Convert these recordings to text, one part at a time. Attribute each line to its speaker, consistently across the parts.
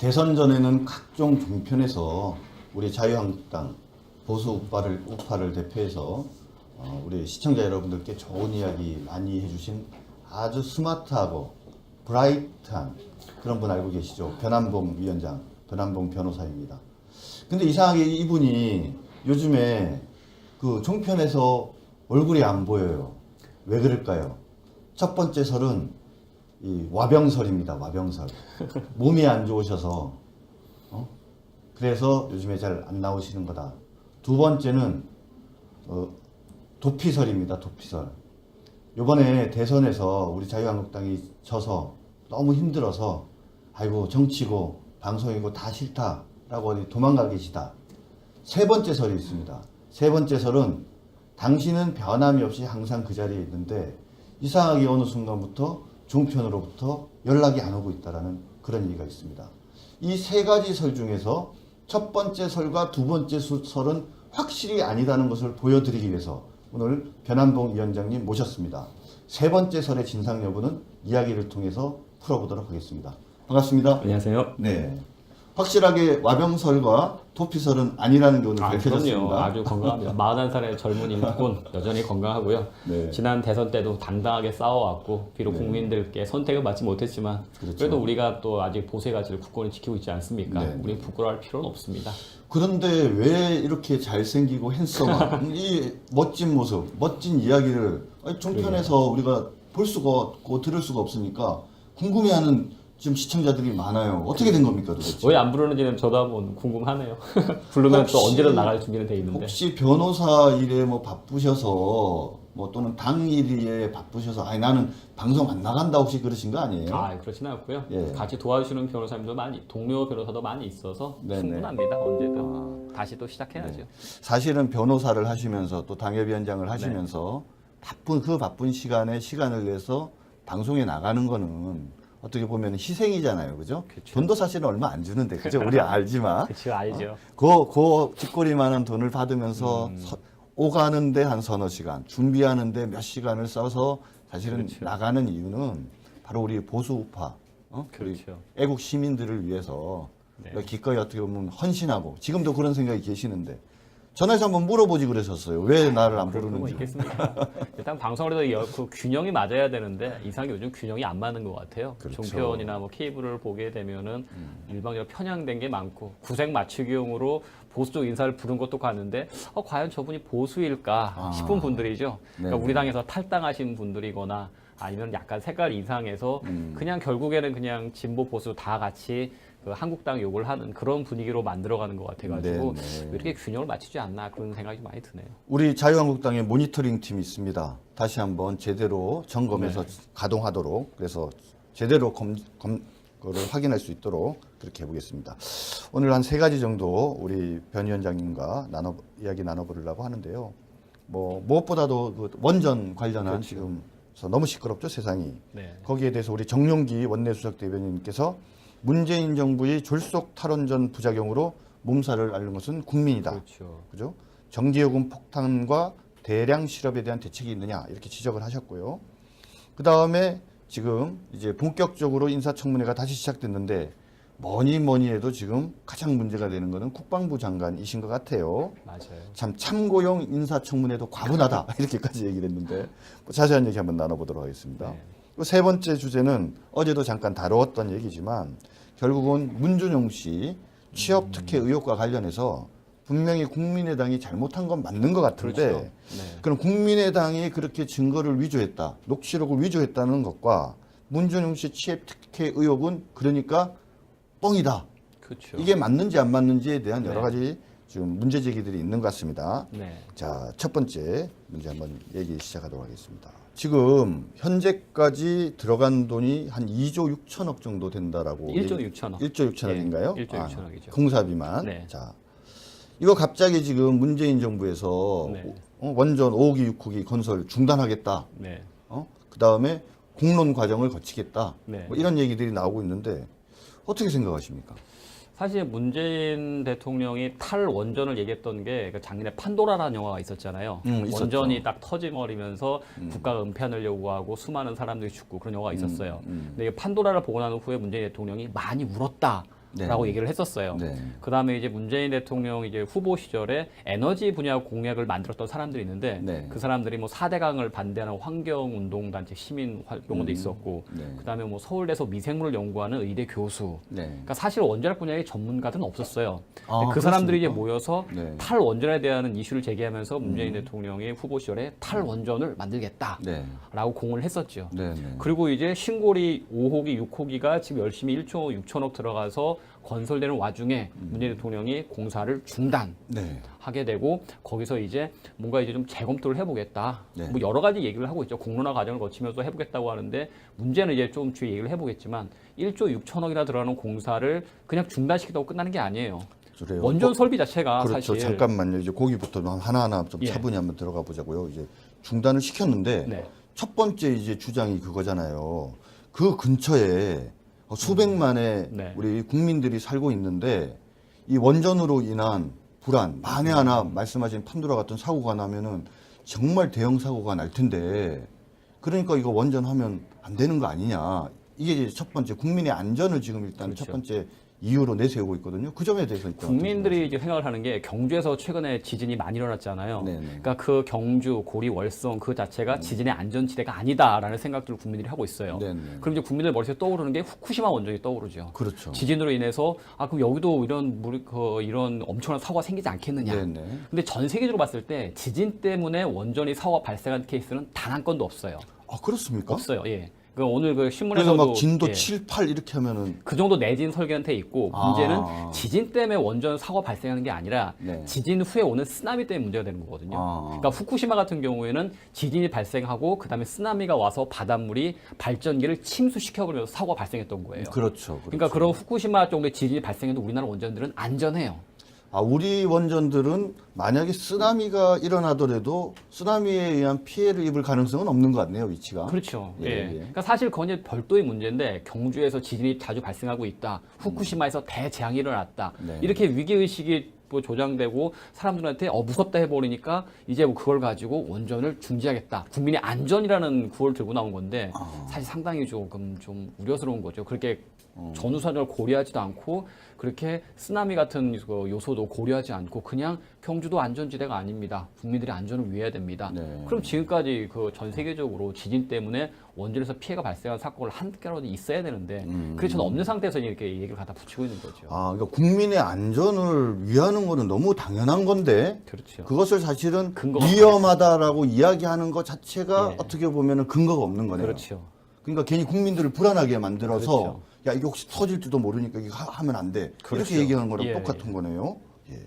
Speaker 1: 대선 전에는 각종 종편에서 우리 자유한국당 보수 우파를 대표해서 우리 시청자 여러분들께 좋은 이야기 많이 해주신 아주 스마트하고 브라이트한 그런 분 알고 계시죠? 변한봉 위원장, 변한봉 변호사입니다. 근데 이상하게 이분이 요즘에 그 종편에서 얼굴이 안 보여요. 왜 그럴까요? 첫 번째 설은 이 와병설입니다. 와병설. 몸이 안 좋으셔서 그래서 요즘에 잘 안 나오시는 거다. 두 번째는 도피설입니다. 도피설. 요번에 대선에서 우리 자유한국당이 져서 너무 힘들어서 아이고 정치고 방송이고 다 싫다라고 어디 도망가 계시다. 세 번째 설이 있습니다. 세 번째 설은 당신은 변함이 없이 항상 그 자리에 있는데 이상하게 어느 순간부터 종편으로부터 연락이 안 오고 있다라는 그런 얘기가 있습니다. 이 세 가지 설 중에서 첫 번째 설과 두 번째 설은 확실히 아니다는 것을 보여드리기 위해서 오늘 변한봉 위원장님 모셨습니다. 세 번째 설의 진상 여부는 이야기를 통해서 풀어보도록 하겠습니다. 반갑습니다.
Speaker 2: 안녕하세요.
Speaker 1: 네. 확실하게 와병설과 도피설은 아니라는 게 오늘
Speaker 2: 그럼요.
Speaker 1: 밝혀졌습니다.
Speaker 2: 아주 건강합니다. 41살의 젊은 인군 여전히 건강하고요.
Speaker 1: 네.
Speaker 2: 지난 대선 때도 당당하게 싸워왔고 비록
Speaker 1: 네.
Speaker 2: 국민들께 선택을 받지 못했지만
Speaker 1: 그렇죠.
Speaker 2: 그래도 우리가 또 아직 보수의 가치를 굳건히 지키고 있지 않습니까?
Speaker 1: 네.
Speaker 2: 우리 부끄러워할 필요는 없습니다.
Speaker 1: 그런데 왜 이렇게 잘생기고 핸섬한 이 멋진 모습, 멋진 이야기를 종편에서 우리가 볼 수가 없고 들을 수가 없으니까 궁금해하는 지금 시청자들이 많아요. 어떻게 된 겁니까 도대체?
Speaker 2: 왜 안 부르는지는 저도 한번 궁금하네요. 부르면 또 언제든 나갈 준비는 돼 있는데.
Speaker 1: 혹시 변호사 일에 뭐 바쁘셔서 뭐 또는 당 일에 바쁘셔서 아니 나는 방송 안 나간다 혹시 그러신 거 아니에요?
Speaker 2: 아, 그렇지는 않고요.
Speaker 1: 예.
Speaker 2: 같이 도와주시는 변호사님도 많이, 동료 변호사도 많이 있어서
Speaker 1: 네네.
Speaker 2: 충분합니다. 언제든 다시 또 시작해야죠.
Speaker 1: 네. 사실은 변호사를 하시면서 또 당협위원장을 하시면서 바쁜 시간에 시간을 내서 방송에 나가는 거는 어떻게 보면 희생이잖아요, 그죠?
Speaker 2: 그쵸.
Speaker 1: 돈도 사실은 얼마 안 주는데, 그죠? 우리 알지만.
Speaker 2: 그쵸, 알죠.
Speaker 1: 그 뒷거리만한 돈을 받으면서 오가는데 한 서너 시간, 준비하는데 몇 시간을 써서 사실은
Speaker 2: 그렇죠.
Speaker 1: 나가는 이유는 바로 우리 보수 우파, 우리
Speaker 2: 그렇죠.
Speaker 1: 애국 시민들을 위해서
Speaker 2: 네.
Speaker 1: 기꺼이 어떻게 보면 헌신하고 지금도 그런 생각이 계시는데 전화해서 한번 물어보지 그러셨어요. 왜 나를 안
Speaker 2: 그럴 거
Speaker 1: 부르는지.
Speaker 2: 있겠습니까? 일단 방송을 해도 그 균형이 맞아야 되는데 이상하게 요즘 균형이 안 맞는 것 같아요.
Speaker 1: 그렇죠.
Speaker 2: 종편이나 뭐 케이블을 보게 되면은 일방적으로 편향된 게 많고 구색 맞추기용으로 보수 쪽 인사를 부른 것도 가는데 과연 저분이 보수일까 싶은 분들이죠. 그러니까
Speaker 1: 네네.
Speaker 2: 우리 당에서 탈당하신 분들이거나 아니면 약간 색깔 이상해서 그냥 결국에는 그냥 진보 보수 다 같이 그 한국당 욕을 하는 그런 분위기로 만들어가는 것 같아가지고
Speaker 1: 네네.
Speaker 2: 왜 이렇게 균형을 맞추지 않나 그런 생각이 많이 드네요.
Speaker 1: 우리 자유한국당의 모니터링 팀이 있습니다. 다시 한번 제대로 점검해서 가동하도록 그래서 제대로 그걸 확인할 수 있도록 그렇게 해보겠습니다. 오늘 한 세 가지 정도 우리 변 위원장님과 이야기 나눠보려고 하는데요. 뭐 무엇보다도 그 원전 관련한
Speaker 2: 그렇죠.
Speaker 1: 지금 너무 시끄럽죠 세상이.
Speaker 2: 네.
Speaker 1: 거기에 대해서 우리 정용기 원내수석 대변인께서 문재인 정부의 졸속 탈원전 부작용으로 몸살을 앓는 것은 국민이다.
Speaker 2: 그렇죠.
Speaker 1: 그죠? 전기요금 폭탄과 대량 실업에 대한 대책이 있느냐 이렇게 지적을 하셨고요. 그 다음에 지금 이제 본격적으로 인사청문회가 다시 시작됐는데 뭐니 해도 지금 가장 문제가 되는 것은 국방부 장관이신 것 같아요.
Speaker 2: 맞아요.
Speaker 1: 참 참고용 인사청문회도 과분하다 이렇게까지 얘기를 했는데 뭐 자세한 얘기 한번 나눠보도록 하겠습니다.
Speaker 2: 네.
Speaker 1: 세 번째 주제는 어제도 잠깐 다루었던 얘기지만 결국은 문준용 씨 취업 특혜 의혹과 관련해서 분명히 국민의당이 잘못한 건 맞는 것 같은데
Speaker 2: 그렇죠. 네.
Speaker 1: 그럼 국민의당이 그렇게 증거를 위조했다, 녹취록을 위조했다는 것과 문준용 씨 취업 특혜 의혹은 그러니까 뻥이다.
Speaker 2: 그렇죠.
Speaker 1: 이게 맞는지 안 맞는지에 대한 여러
Speaker 2: 네.
Speaker 1: 가지 지금 문제 제기들이 있는 것 같습니다.
Speaker 2: 네.
Speaker 1: 자, 첫 번째 문제 한번 얘기 시작하도록 하겠습니다. 지금 현재까지 들어간 돈이 한 2조 6천억 정도 된다라고
Speaker 2: 1조 6천억.
Speaker 1: 1조 6천억인가요?
Speaker 2: 1조 6천억이죠.
Speaker 1: 공사비만.
Speaker 2: 네.
Speaker 1: 자, 이거 갑자기 지금 문재인 정부에서
Speaker 2: 네.
Speaker 1: 원전 5호기 6호기 건설 중단하겠다.
Speaker 2: 네.
Speaker 1: 그 다음에 공론 과정을 거치겠다.
Speaker 2: 네.
Speaker 1: 뭐 이런 얘기들이 나오고 있는데 어떻게 생각하십니까?
Speaker 2: 사실 문재인 대통령이 탈원전을 얘기했던 게 작년에 판도라라는 영화가 있었잖아요.
Speaker 1: 있었죠.
Speaker 2: 원전이 딱 터지버리면서 국가 은폐를 요구하고 수많은 사람들이 죽고 그런 영화가 있었어요. 근데 이 판도라를 보고 난 후에 문재인 대통령이 많이 울었다. 네. 얘기를 했었어요.
Speaker 1: 네.
Speaker 2: 그다음에 이제 문재인 대통령 이제 후보 시절에 에너지 분야 공약을 만들었던 사람들이 있는데
Speaker 1: 네.
Speaker 2: 그 사람들이 뭐 4대강을 반대하는 환경운동단체 시민 활동도 있었고
Speaker 1: 네.
Speaker 2: 그다음에 뭐 서울대에서 미생물을 연구하는 의대 교수.
Speaker 1: 네.
Speaker 2: 그러니까 사실 원자력 분야의 전문가들은 없었어요.
Speaker 1: 아,
Speaker 2: 그 사람들이 이제
Speaker 1: 그렇습니까?
Speaker 2: 모여서
Speaker 1: 네.
Speaker 2: 탈원전에 대한 이슈를 제기하면서 문재인 대통령이 후보 시절에 탈원전을 만들겠다라고
Speaker 1: 네.
Speaker 2: 공을 했었죠.
Speaker 1: 네. 네.
Speaker 2: 그리고 이제 신고리 5호기, 6호기가 지금 열심히 1조 6천억 들어가서 건설되는 와중에 문재인 대통령이 공사를 중단하게
Speaker 1: 네.
Speaker 2: 되고 거기서 이제 뭔가 이제 좀 재검토를 해보겠다.
Speaker 1: 네.
Speaker 2: 뭐 여러 가지 얘기를 하고 있죠. 공론화 과정을 거치면서 해보겠다고 하는데 문제는 이제 좀 뒤에 얘기를 해보겠지만 1조 6천억이나 들어가는 공사를 그냥 중단시키다고 끝나는 게 아니에요.
Speaker 1: 그래요.
Speaker 2: 원전 설비 자체가
Speaker 1: 그렇죠.
Speaker 2: 사실
Speaker 1: 잠깐만요. 이제 거기부터 하나하나 좀
Speaker 2: 예.
Speaker 1: 차분히 한번 들어가 보자고요. 이제 중단을 시켰는데
Speaker 2: 네.
Speaker 1: 첫 번째 이제 주장이 그거잖아요. 그 근처에 수백만의
Speaker 2: 네.
Speaker 1: 우리 국민들이 살고 있는데 이 원전으로 인한 불안, 만에 하나 말씀하신 판도라 같은 사고가 나면은 정말 대형 사고가 날 텐데 그러니까 이거 원전하면 안 되는 거 아니냐. 이게 이제 첫 번째 국민의 안전을 지금 일단
Speaker 2: 그렇죠.
Speaker 1: 첫 번째 이유로 내세우고 있거든요. 그 점에 대해서 일단
Speaker 2: 국민들이 이제 생각을 하는 게 경주에서 최근에 지진이 많이 일어났잖아요.
Speaker 1: 네네.
Speaker 2: 그러니까 그 경주, 고리, 월성 그 자체가 지진의 안전지대가 아니다라는 생각들을 국민들이 하고 있어요.
Speaker 1: 네네.
Speaker 2: 그럼 이제 국민들 머릿속에 떠오르는 게 후쿠시마 원전이 떠오르죠.
Speaker 1: 그렇죠.
Speaker 2: 지진으로 인해서 그럼 여기도 이런 엄청난 사고가 생기지 않겠느냐.
Speaker 1: 네네.
Speaker 2: 근데 전 세계적으로 봤을 때 지진 때문에 원전이 사고가 발생한 케이스는 단 한 건도 없어요.
Speaker 1: 아 그렇습니까?
Speaker 2: 없어요. 예. 그 오늘 그
Speaker 1: 그래서
Speaker 2: 신문에서도
Speaker 1: 막 진도
Speaker 2: 예.
Speaker 1: 7, 8 이렇게 하면은
Speaker 2: 그 정도 내진 설계한테 있고
Speaker 1: 아.
Speaker 2: 문제는 지진 때문에 원전 사고가 발생하는 게 아니라
Speaker 1: 네.
Speaker 2: 지진 후에 오는 쓰나미 때문에 문제가 되는 거거든요.
Speaker 1: 아.
Speaker 2: 그러니까 후쿠시마 같은 경우에는 지진이 발생하고 그다음에 쓰나미가 와서 바닷물이 발전기를 침수시켜버리면서 사고가 발생했던 거예요.
Speaker 1: 그렇죠.
Speaker 2: 그러니까 그런 후쿠시마 정도의 지진이 발생해도 우리나라 원전들은 안전해요.
Speaker 1: 아 우리 원전들은 만약에 쓰나미가 일어나더라도 쓰나미에 의한 피해를 입을 가능성은 없는 것 같네요, 위치가.
Speaker 2: 그렇죠.
Speaker 1: 예,
Speaker 2: 예.
Speaker 1: 예.
Speaker 2: 그러니까 사실 그건 이제 별도의 문제인데 경주에서 지진이 자주 발생하고 있다. 후쿠시마에서 대재앙이 일어났다.
Speaker 1: 네.
Speaker 2: 이렇게 위기 의식이 뭐 조장되고 사람들한테 무섭다 해버리니까 이제 뭐 그걸 가지고 원전을 중지하겠다. 국민의 안전이라는 구호를 들고 나온 건데 사실 상당히 조금 좀 우려스러운 거죠. 그렇게 전후사정을 고려하지도 않고 그렇게 쓰나미 같은 그 요소도 고려하지 않고 그냥 경주도 안전지대가 아닙니다. 국민들의 안전을 위해야 됩니다.
Speaker 1: 네.
Speaker 2: 그럼 지금까지 그 전 세계적으로 지진 때문에 원전에서 피해가 발생한 사건을 한 개라도 있어야 되는데 그게 전 없는 상태에서 이렇게 얘기를 갖다 붙이고 있는 거죠.
Speaker 1: 아, 그러니까 국민의 안전을 위하는 거는 너무 당연한 건데
Speaker 2: 그렇죠.
Speaker 1: 그것을 사실은
Speaker 2: 근거가
Speaker 1: 위험하다라고 이야기하는 것 자체가
Speaker 2: 예.
Speaker 1: 어떻게 보면은 근거가 없는 거네요.
Speaker 2: 그렇죠.
Speaker 1: 그러니까 괜히 국민들을 불안하게 만들어서
Speaker 2: 그렇죠.
Speaker 1: 야 이게 혹시 터질지도 모르니까 이거 하면 안 돼.
Speaker 2: 그렇죠.
Speaker 1: 이렇게 얘기하는 거랑
Speaker 2: 예,
Speaker 1: 똑같은 거네요. 예.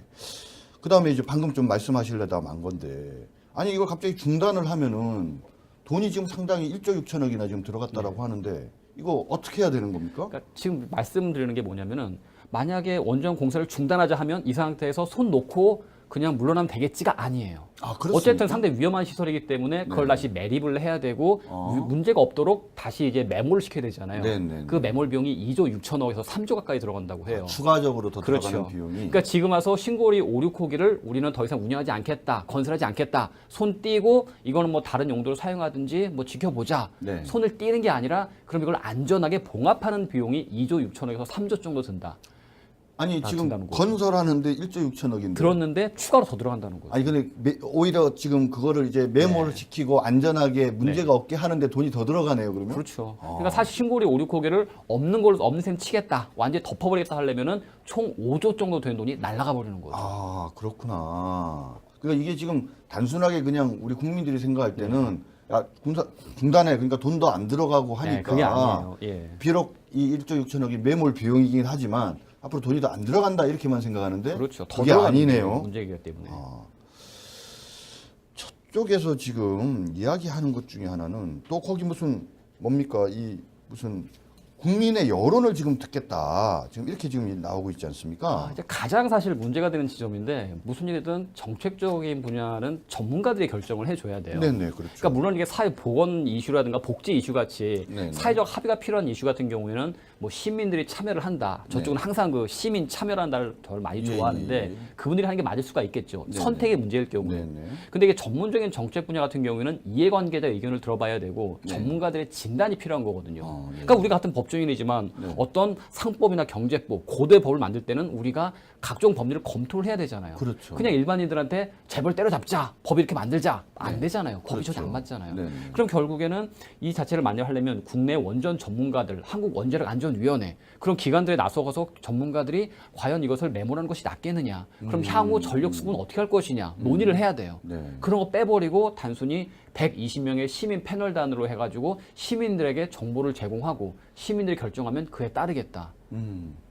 Speaker 1: 그다음에 이제 방금 좀 말씀하시려다 만 건데 아니 이걸 갑자기 중단을 하면은 돈이 지금 상당히 1조 6천억이나 지금 들어갔다라고 하는데 이거 어떻게 해야 되는 겁니까?
Speaker 2: 그러니까 지금 말씀드리는 게 뭐냐면은 만약에 원전 공사를 중단하자 하면 이 상태에서 손 놓고 그냥 물러나면 되겠지가 아니에요.
Speaker 1: 아, 그렇습니까?
Speaker 2: 어쨌든 상당히 위험한 시설이기 때문에 그걸
Speaker 1: 네.
Speaker 2: 다시 매립을 해야 되고
Speaker 1: 어.
Speaker 2: 문제가 없도록 다시 이제 매몰을 시켜야 되잖아요.
Speaker 1: 네, 네,
Speaker 2: 그 매몰 비용이 2조 6천억에서 3조 가까이 들어간다고 해요.
Speaker 1: 추가적으로 더
Speaker 2: 그렇죠.
Speaker 1: 들어가는 비용이.
Speaker 2: 그러니까 지금 와서 신고리 5, 6호기를 우리는 더 이상 운영하지 않겠다, 건설하지 않겠다, 손 띄고 이거는 뭐 다른 용도로 사용하든지 뭐 지켜보자.
Speaker 1: 네.
Speaker 2: 손을 띄는 게 아니라 그럼 이걸 안전하게 봉합하는 비용이 2조 6천억에서 3조 정도 든다.
Speaker 1: 아니
Speaker 2: 다
Speaker 1: 지금
Speaker 2: 든다는 거죠.
Speaker 1: 건설하는데 1조 6천억인데.
Speaker 2: 들었는데 추가로 더 들어간다는 거죠.
Speaker 1: 아니 근데 오히려 지금 그거를 이제 매몰
Speaker 2: 네.
Speaker 1: 시키고 안전하게 문제가 없게 하는데 돈이 더 들어가네요, 그러면.
Speaker 2: 그렇죠. 그러니까 사실 신고리 5, 6호기를 없는 셈 치겠다, 완전히 덮어버리겠다 하려면은 총 5조 정도 되는 돈이 날아가 버리는 거죠.
Speaker 1: 아, 그렇구나. 그러니까 이게 지금 단순하게 그냥 우리 국민들이 생각할 때는 야, 중단해. 그러니까 돈도 안 들어가고 하니까.
Speaker 2: 네, 그게 아니에요. 예.
Speaker 1: 비록 이 1조 6천억이 매몰 비용이긴 하지만 앞으로 돈이 더 안 들어간다 이렇게만 생각하는데
Speaker 2: 그렇죠. 더
Speaker 1: 그게
Speaker 2: 들어가는
Speaker 1: 아니네요.
Speaker 2: 문제이기 때문에.
Speaker 1: 저쪽에서 지금 이야기하는 것 중에 하나는 또 거기 무슨 뭡니까 이 무슨 국민의 여론을 지금 듣겠다 지금 이렇게 지금 나오고 있지 않습니까?
Speaker 2: 이제 가장 사실 문제가 되는 지점인데 무슨 일이든 정책적인 분야는 전문가들이 결정을 해줘야 돼요.
Speaker 1: 네네 그렇죠.
Speaker 2: 그러니까 물론 이게 사회 보건 이슈라든가 복지 이슈 같이
Speaker 1: 네네.
Speaker 2: 사회적 합의가 필요한 이슈 같은 경우에는 뭐 시민들이 참여를 한다. 저쪽은 항상 그 시민 참여한다를 더 많이
Speaker 1: 네. 예,
Speaker 2: 좋아하는데
Speaker 1: 예, 예.
Speaker 2: 그분들이 하는 게 맞을 수가 있겠죠.
Speaker 1: 네네.
Speaker 2: 선택의 문제일 경우는.
Speaker 1: 네네.
Speaker 2: 근데 이게 전문적인 정책 분야 같은 경우에는 이해관계자 의견을 들어봐야 되고
Speaker 1: 네.
Speaker 2: 전문가들의 진단이 필요한 거거든요.
Speaker 1: 네.
Speaker 2: 그러니까 우리 같은 법조인 법조인이지만
Speaker 1: 네.
Speaker 2: 어떤 상법이나 경제법, 고대 법을 만들 때는 우리가 각종 법리를 검토를 해야 되잖아요.
Speaker 1: 그렇죠.
Speaker 2: 그냥 일반인들한테 재벌 때려잡자, 법 이렇게 만들자 안
Speaker 1: 네.
Speaker 2: 되잖아요. 법이
Speaker 1: 그렇죠.
Speaker 2: 전혀 안 맞잖아요.
Speaker 1: 네.
Speaker 2: 그럼 결국에는 이 자체를 만들려면 국내 원전 전문가들, 한국원자력안전위원회 그런 기관들에 나서서 전문가들이 과연 이것을 메모라는 것이 낫겠느냐. 그럼 향후 전력 수급은 어떻게 할 것이냐 논의를 해야 돼요.
Speaker 1: 네.
Speaker 2: 그런 거 빼버리고 단순히 120명의 시민 패널단으로 해가지고 시민들에게 정보를 제공하고 시민들이 결정하면 그에 따르겠다.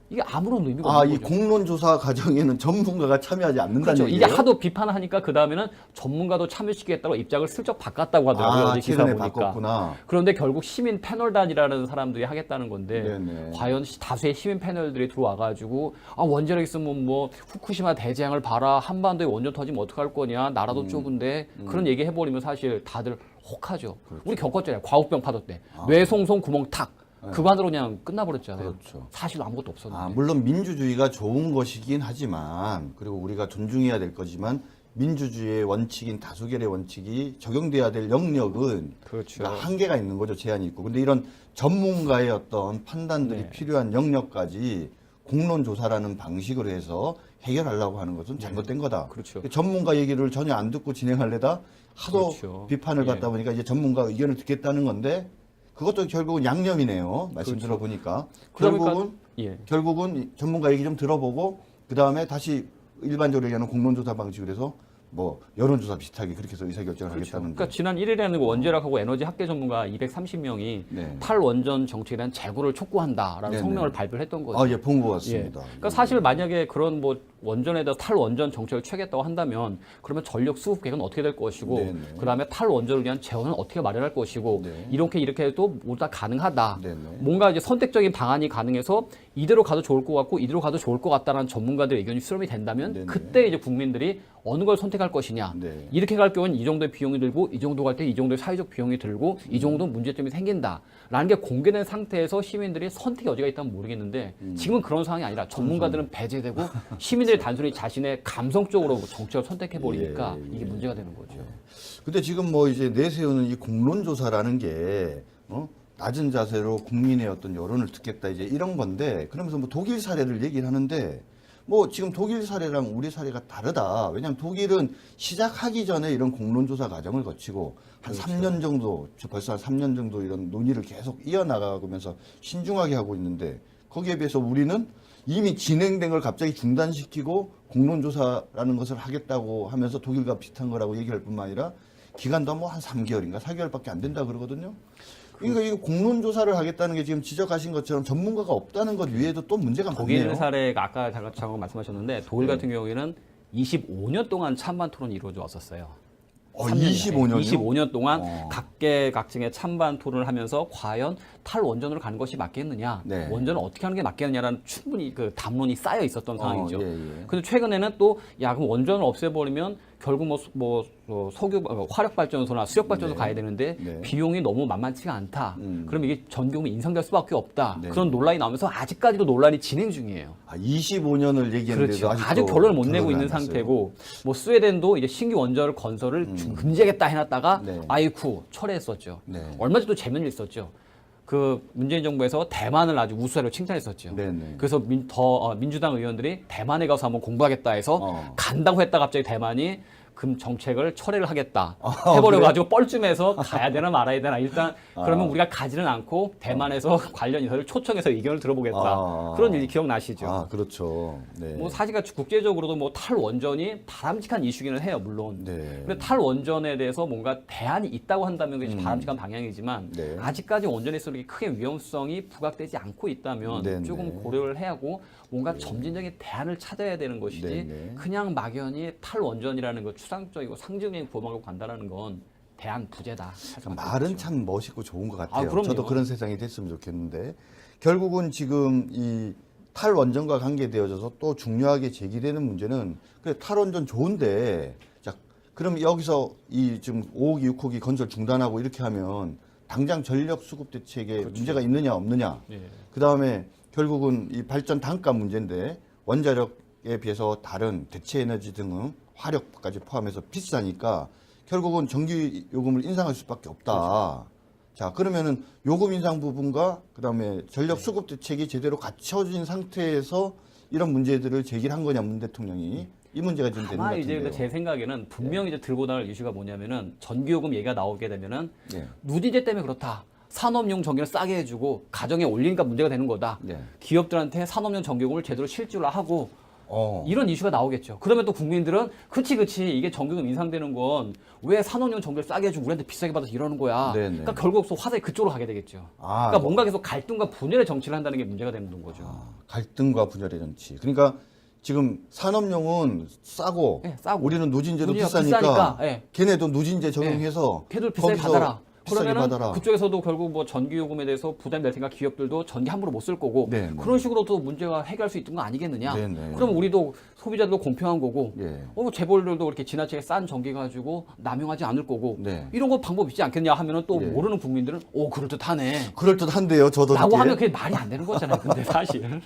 Speaker 2: 이게 아무런 의미가
Speaker 1: 아,
Speaker 2: 없는
Speaker 1: 이
Speaker 2: 거죠.
Speaker 1: 공론조사 과정에는 전문가가 참여하지 않는다는
Speaker 2: 그렇죠.
Speaker 1: 얘기예요?
Speaker 2: 이게 하도 비판을 하니까 그 다음에는 전문가도 참여시키겠다고 입장을 슬쩍 바꿨다고 하더라고요.
Speaker 1: 아,
Speaker 2: 어제 기사
Speaker 1: 최근에
Speaker 2: 보니까.
Speaker 1: 바꿨구나.
Speaker 2: 그런데 결국 시민 패널단이라는 사람들이 하겠다는 건데
Speaker 1: 네네.
Speaker 2: 과연 다수의 시민 패널들이 들어와가지고 아 원자력 있으면 뭐 후쿠시마 대재앙을 봐라 한반도에 원전 터지면 어떡할 거냐 나라도 좁은데 그런 얘기 해버리면 사실 다들 혹하죠. 우리 겪었잖아요. 과우병 파도 때 뇌송송 구멍 탁 그만으로 그냥 끝나버렸잖아요.
Speaker 1: 그렇죠.
Speaker 2: 사실 아무것도 없었는데.
Speaker 1: 아, 물론 민주주의가 좋은 것이긴 하지만 그리고 우리가 존중해야 될 거지만 민주주의의 원칙인 다수결의 원칙이 적용돼야 될 영역은
Speaker 2: 그렇죠.
Speaker 1: 그러니까 한계가 있는 거죠. 제한이 있고. 근데 이런 전문가의 어떤 판단들이
Speaker 2: 네.
Speaker 1: 필요한 영역까지 공론조사라는 방식으로 해서 해결하려고 하는 것은 잘못된 거다.
Speaker 2: 그렇죠.
Speaker 1: 전문가 얘기를 전혀 안 듣고 진행하려다 하도
Speaker 2: 그렇죠.
Speaker 1: 비판을
Speaker 2: 예.
Speaker 1: 받다 보니까 이제 전문가 의견을 듣겠다는 건데 그것도 결국은 양념이네요. 말씀
Speaker 2: 그렇죠.
Speaker 1: 들어보니까.
Speaker 2: 그러니까, 예.
Speaker 1: 결국은 전문가 얘기 좀 들어보고 그 다음에 다시 일반적으로 얘기하는 공론조사 방식으로 해서 뭐 여론조사 비슷하게 그렇게 해서 의사결정을 하겠다는
Speaker 2: 그러니까 지난 1일에는 원자력하고 에너지 학계 전문가 230명이
Speaker 1: 네.
Speaker 2: 탈원전 정책에 대한 재고를 촉구한다라는
Speaker 1: 네네.
Speaker 2: 성명을 발표를 했던 거죠.
Speaker 1: 아, 예, 본 것
Speaker 2: 예.
Speaker 1: 같습니다.
Speaker 2: 그러니까 사실 만약에 그런 뭐 원전에 대해서 탈원전 정책을 취하겠다고 한다면 그러면 전력 수급 계획은 어떻게 될 것이고
Speaker 1: 네네.
Speaker 2: 그다음에 탈원전을 위한 재원은 어떻게 마련할 것이고
Speaker 1: 네.
Speaker 2: 이렇게 해도 모두 다 가능하다.
Speaker 1: 네네.
Speaker 2: 뭔가 이제 선택적인 방안이 가능해서 이대로 가도 좋을 것 같고 이대로 가도 좋을 것 같다는 전문가들의 의견이 수렴이 된다면
Speaker 1: 네네.
Speaker 2: 그때 이제 국민들이 어느 걸 선택할 것이냐.
Speaker 1: 네.
Speaker 2: 이렇게 갈 경우는 이 정도의 비용이 들고 이 정도 갈 때 이 정도의 사회적 비용이 들고 이 정도 문제점이 생긴다라는 게 공개된 상태에서 시민들이 선택의 여지가 있다면 모르겠는데 지금은 그런 상황이 아니라 전문가들은 배제되고 시민들이 단순히 자신의 감성적으로 정책을 선택해 버리니까
Speaker 1: 예, 예.
Speaker 2: 이게 문제가 되는 거죠.
Speaker 1: 근데 지금 뭐 이제 내세우는 이 공론조사라는 게 낮은 자세로 국민의 어떤 여론을 듣겠다 이제 이런 건데 그러면서 뭐 독일 사례를 얘기를 하는데 뭐 지금 독일 사례랑 우리 사례가 다르다. 왜냐하면 독일은 시작하기 전에 이런 공론조사 과정을 거치고 한 3년 정도 벌써 한 3년 정도 이런 논의를 계속 이어나가면서 신중하게 하고 있는데 거기에 비해서 우리는 이미 진행된 걸 갑자기 중단시키고 공론조사라는 것을 하겠다고 하면서 독일과 비슷한 거라고 얘기할 뿐만 아니라 기간도 뭐 한 3개월인가 4개월밖에 안 된다 그러거든요. 그러니까 이거 공론조사를 하겠다는 게 지금 지적하신 것처럼 전문가가 없다는 것 위에도 또 문제가
Speaker 2: 독일
Speaker 1: 많네요.
Speaker 2: 사례가 아까 잠깐 말씀하셨는데 독일
Speaker 1: 네.
Speaker 2: 같은 경우에는 25년 동안 찬반 토론이 이루어져 왔었어요.
Speaker 1: 25년이요?
Speaker 2: 25년 동안
Speaker 1: 어.
Speaker 2: 각계각층의 찬반 토론을 하면서 과연 탈원전으로 가는 것이 맞겠느냐,
Speaker 1: 네.
Speaker 2: 원전을 어떻게 하는 게 맞겠느냐라는 충분히 그 담론이 쌓여 있었던 상황이죠.
Speaker 1: 예, 예.
Speaker 2: 근데 최근에는 또 야 그럼 원전을 없애버리면 결국 석유 화력 발전소나 수력 발전소
Speaker 1: 네.
Speaker 2: 가야 되는데
Speaker 1: 네.
Speaker 2: 비용이 너무 만만치가 않다. 그럼 이게 전기요금이 인상될 수밖에 없다.
Speaker 1: 네.
Speaker 2: 그런 논란이 나오면서 아직까지도 논란이 진행 중이에요.
Speaker 1: 아, 25년을 얘기했는데도
Speaker 2: 그렇죠.
Speaker 1: 아직도
Speaker 2: 아직 결론을 못 내고
Speaker 1: 결론이
Speaker 2: 있는
Speaker 1: 안 났어요.
Speaker 2: 상태고, 뭐 스웨덴도 이제 신규 원자력 건설을 금지하겠다 해놨다가
Speaker 1: 네.
Speaker 2: 아이쿠 철회했었죠.
Speaker 1: 네.
Speaker 2: 얼마 전도 재밌는 일 있었죠. 그 문재인 정부에서 대만을 아주 우수사로 칭찬했었죠.
Speaker 1: 네네.
Speaker 2: 그래서 민주당 의원들이 대만에 가서 한번 공부하겠다 해서 간다고 했다 갑자기 대만이 금 정책을 철회를 하겠다 해버려가지고 뻘쭘해서 가야 되나 말아야 되나 일단 그러면 우리가 가지는 않고 대만에서 관련 인사를 초청해서 의견을 들어보겠다 그런 일이 기억나시죠?
Speaker 1: 아, 그렇죠. 네.
Speaker 2: 뭐 사실 국제적으로도 뭐 탈원전이 바람직한 이슈기는 해요 물론.
Speaker 1: 네.
Speaker 2: 근데 탈원전에 대해서 뭔가 대안이 있다고 한다면 그게 바람직한 방향이지만
Speaker 1: 네.
Speaker 2: 아직까지 원전에 있어 이렇게 크게 위험성이 부각되지 않고 있다면
Speaker 1: 네,
Speaker 2: 조금
Speaker 1: 네.
Speaker 2: 고려를 해야 하고 뭔가 점진적인 대안을 찾아야 되는 것이지
Speaker 1: 네, 네.
Speaker 2: 그냥 막연히 탈원전이라는 거 추상적이고 상징적인 구호막을 간다라는 건 대안 부재다.
Speaker 1: 말은 참 멋있고 좋은 것 같아요.
Speaker 2: 그럼요.
Speaker 1: 저도 그런 세상이 됐으면 좋겠는데 결국은 지금 이 탈원전과 관계되어져서 또 중요하게 제기되는 문제는 그래 탈원전 좋은데 자 그럼 여기서 이 지금 5호기 6호기 건설 중단하고 이렇게 하면 당장 전력 수급 대책에 문제가 있느냐 없느냐
Speaker 2: 예.
Speaker 1: 그 다음에 결국은 이 발전 단가 문제인데 원자력에 비해서 다른 대체 에너지 등은 화력까지 포함해서 비싸니까 결국은 전기 요금을 인상할 수밖에 없다. 자, 그러면은 요금 인상 부분과 그다음에 전력 수급 대책이 제대로 갖춰진 상태에서 이런 문제들을 제기한 거냐, 문 대통령이. 이 문제가 좀 되는 것
Speaker 2: 아마 이제
Speaker 1: 같은데요.
Speaker 2: 제 생각에는 분명히 이제 들고 나올 이슈가 뭐냐면은 전기요금 얘기가 나오게 되면은
Speaker 1: 네.
Speaker 2: 누진제 때문에 그렇다. 산업용 전기를 싸게 해주고 가정에 올리니까 문제가 되는 거다.
Speaker 1: 네.
Speaker 2: 기업들한테 산업용 전기요금을 제대로 실질로 하고
Speaker 1: 어.
Speaker 2: 이런 이슈가 나오겠죠. 그러면 또 국민들은 그치 이게 전기요금 인상되는 건 왜 산업용 전기를 싸게 해주고 우리한테 비싸게 받아서 이러는 거야.
Speaker 1: 네네.
Speaker 2: 그러니까 결국 또 화살이 그쪽으로 가게 되겠죠.
Speaker 1: 아,
Speaker 2: 그러니까 뭔가 계속 갈등과 분열의 정치를 한다는 게 문제가 되는 거죠.
Speaker 1: 갈등과 분열의 정치. 그러니까 지금 산업용은 싸고,
Speaker 2: 네, 싸고.
Speaker 1: 우리는 누진제도
Speaker 2: 누진제가
Speaker 1: 비싸니까,
Speaker 2: 비싸니까, 네.
Speaker 1: 걔네도 누진제 적용해서
Speaker 2: 걔들 비싸게
Speaker 1: 거기서
Speaker 2: 받아라.
Speaker 1: 비싸게
Speaker 2: 그러면은
Speaker 1: 받아라.
Speaker 2: 그쪽에서도 결국 뭐 전기요금에 대해서 부담이 될 테니까 기업들도 전기 함부로 못 쓸 거고
Speaker 1: 네, 네.
Speaker 2: 그런 식으로도 문제가 해결할 수 있는 거 아니겠느냐.
Speaker 1: 네, 네.
Speaker 2: 그럼 우리도 소비자들도 공평한 거고
Speaker 1: 예.
Speaker 2: 재벌들도 그렇게 지나치게 싼 전기 가지고 남용하지 않을 거고
Speaker 1: 네.
Speaker 2: 이런 거 방법 있지 않겠냐 하면은 또
Speaker 1: 예.
Speaker 2: 모르는 국민들은 그럴듯하네.
Speaker 1: 그럴듯한데요, 저도.
Speaker 2: 라고
Speaker 1: 듣기에.
Speaker 2: 하면 그게 말이 안 되는 거잖아요. 근데 사실.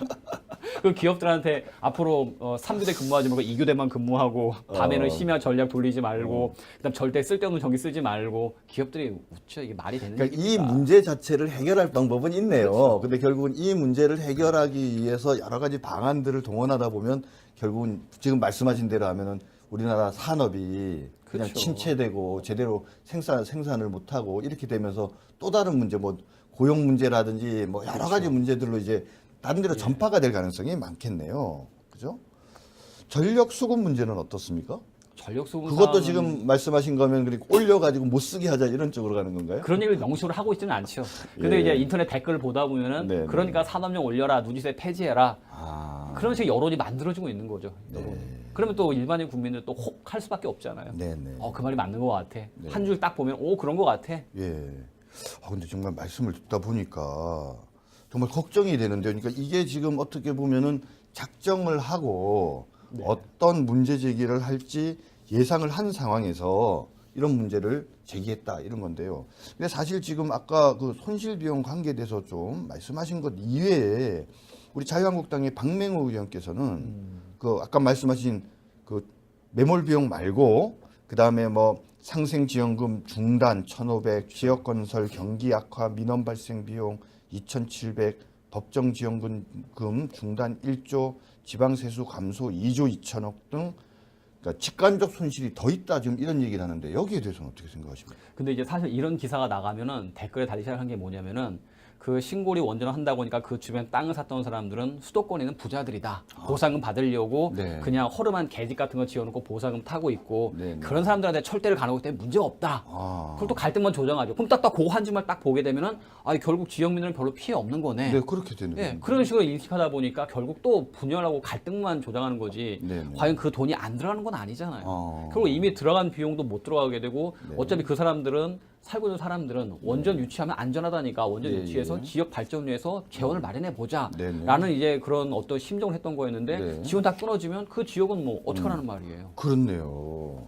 Speaker 2: 그 기업들한테 앞으로 3교대 근무하지 말고 2교대만 근무하고 밤에는 심야 전략 돌리지 말고 그다음 절대 쓸데없는 전기 쓰지 말고 기업들이 웃죠. 이게 말이 되는
Speaker 1: 그러니까 이
Speaker 2: 얘기입니까?
Speaker 1: 문제 자체를 해결할 방법은 있네요.
Speaker 2: 그렇죠.
Speaker 1: 근데 결국은 이 문제를 해결하기 위해서 여러 가지 방안들을 동원하다 보면 결국은 지금 말씀하신 대로 하면은 우리나라 산업이 그냥
Speaker 2: 그렇죠.
Speaker 1: 침체되고 제대로 생산을 못하고 이렇게 되면서 또 다른 문제, 뭐 고용 문제라든지 뭐 여러 가지 문제들로 이제 다른 데로 전파가 될 가능성이 많겠네요. 그죠? 전력 수급 문제는 어떻습니까?
Speaker 2: 전력 수급
Speaker 1: 그것도
Speaker 2: 사안은
Speaker 1: 지금 말씀하신 거면 그리고 올려가지고 못 쓰게 하자 이런 쪽으로 가는 건가요?
Speaker 2: 그런 얘기를 명시로 하고 있지는 않죠. 근데
Speaker 1: 예.
Speaker 2: 이제 인터넷 댓글을 보다 보면은
Speaker 1: 네,
Speaker 2: 그러니까 산업용 올려라, 누지세 폐지해라.
Speaker 1: 아,
Speaker 2: 그런 식의 여론이 만들어지고 있는 거죠. 여론이. 그러면 또 일반인 국민들 또 혹 할 수밖에 없잖아요.
Speaker 1: 네네.
Speaker 2: 그 말이 맞는 것 같아. 한 줄 딱 보면 그런 것 같아.
Speaker 1: 예. 근데 정말 말씀을 듣다 보니까 정말 걱정이 되는데요. 그러니까 이게 지금 어떻게 보면은 작정을 하고 어떤 문제 제기를 할지 예상을 한 상황에서 이런 문제를 제기했다 이런 건데요. 근데 사실 지금 아까 그 손실 비용 관계에 대해서 좀 말씀하신 것 이외에 우리 자유한국당의 박맹호 의원께서는 그 아까 말씀하신 그 매몰 비용 말고 그 다음에 뭐 상생지원금 중단 1,500, 지역건설 경기 악화 민원 발생 비용 2,700, 법정지원금 중단 1조, 지방세수 감소 2조 2천억 등 그러니까 직간접 손실이 더 있다 지금 이런 얘기를 하는데 여기에 대해서는 어떻게 생각하십니까?
Speaker 2: 근데 이제 사실 이런 기사가 나가면은 댓글에 달리기 시작한 게 뭐냐면은 그 신고리 원전을 한다고 하니까 그 주변 땅을 샀던 사람들은 수도권에 있는 부자들이다. 보상금 받으려고
Speaker 1: 네.
Speaker 2: 그냥 허름한 계집 같은 거 지어놓고 보상금 타고 있고
Speaker 1: 네, 네.
Speaker 2: 그런 사람들한테 철대를 가는 때문에 문제가 없다.
Speaker 1: 아,
Speaker 2: 그럼 또 갈등만 조정하죠. 그럼 딱 그거 한 줄만 딱 보게 되면은 결국 지역민들은 별로 피해 없는 거네.
Speaker 1: 네 그렇게 되는
Speaker 2: 예,
Speaker 1: 거예요.
Speaker 2: 그런 식으로 인식하다 보니까 결국 또 분열하고 갈등만 조장하는 거지.
Speaker 1: 네, 네.
Speaker 2: 과연 그 돈이 안 들어가는 건 아니잖아요. 결국
Speaker 1: 네.
Speaker 2: 이미 들어간 비용도 못 들어가게 되고 어차피 그 사람들은 살고 있는 사람들은 원전 유치하면 안전하다니까 원전
Speaker 1: 예,
Speaker 2: 유치해서
Speaker 1: 예.
Speaker 2: 지역 발전을 위해서 재원을 마련해 보자.
Speaker 1: 네, 네.
Speaker 2: 라는 이제 그런 어떤 심정을 했던 거였는데
Speaker 1: 네.
Speaker 2: 지원 다 끊어지면 그 지역은 뭐 어떡하라는 말이에요.
Speaker 1: 그렇네요.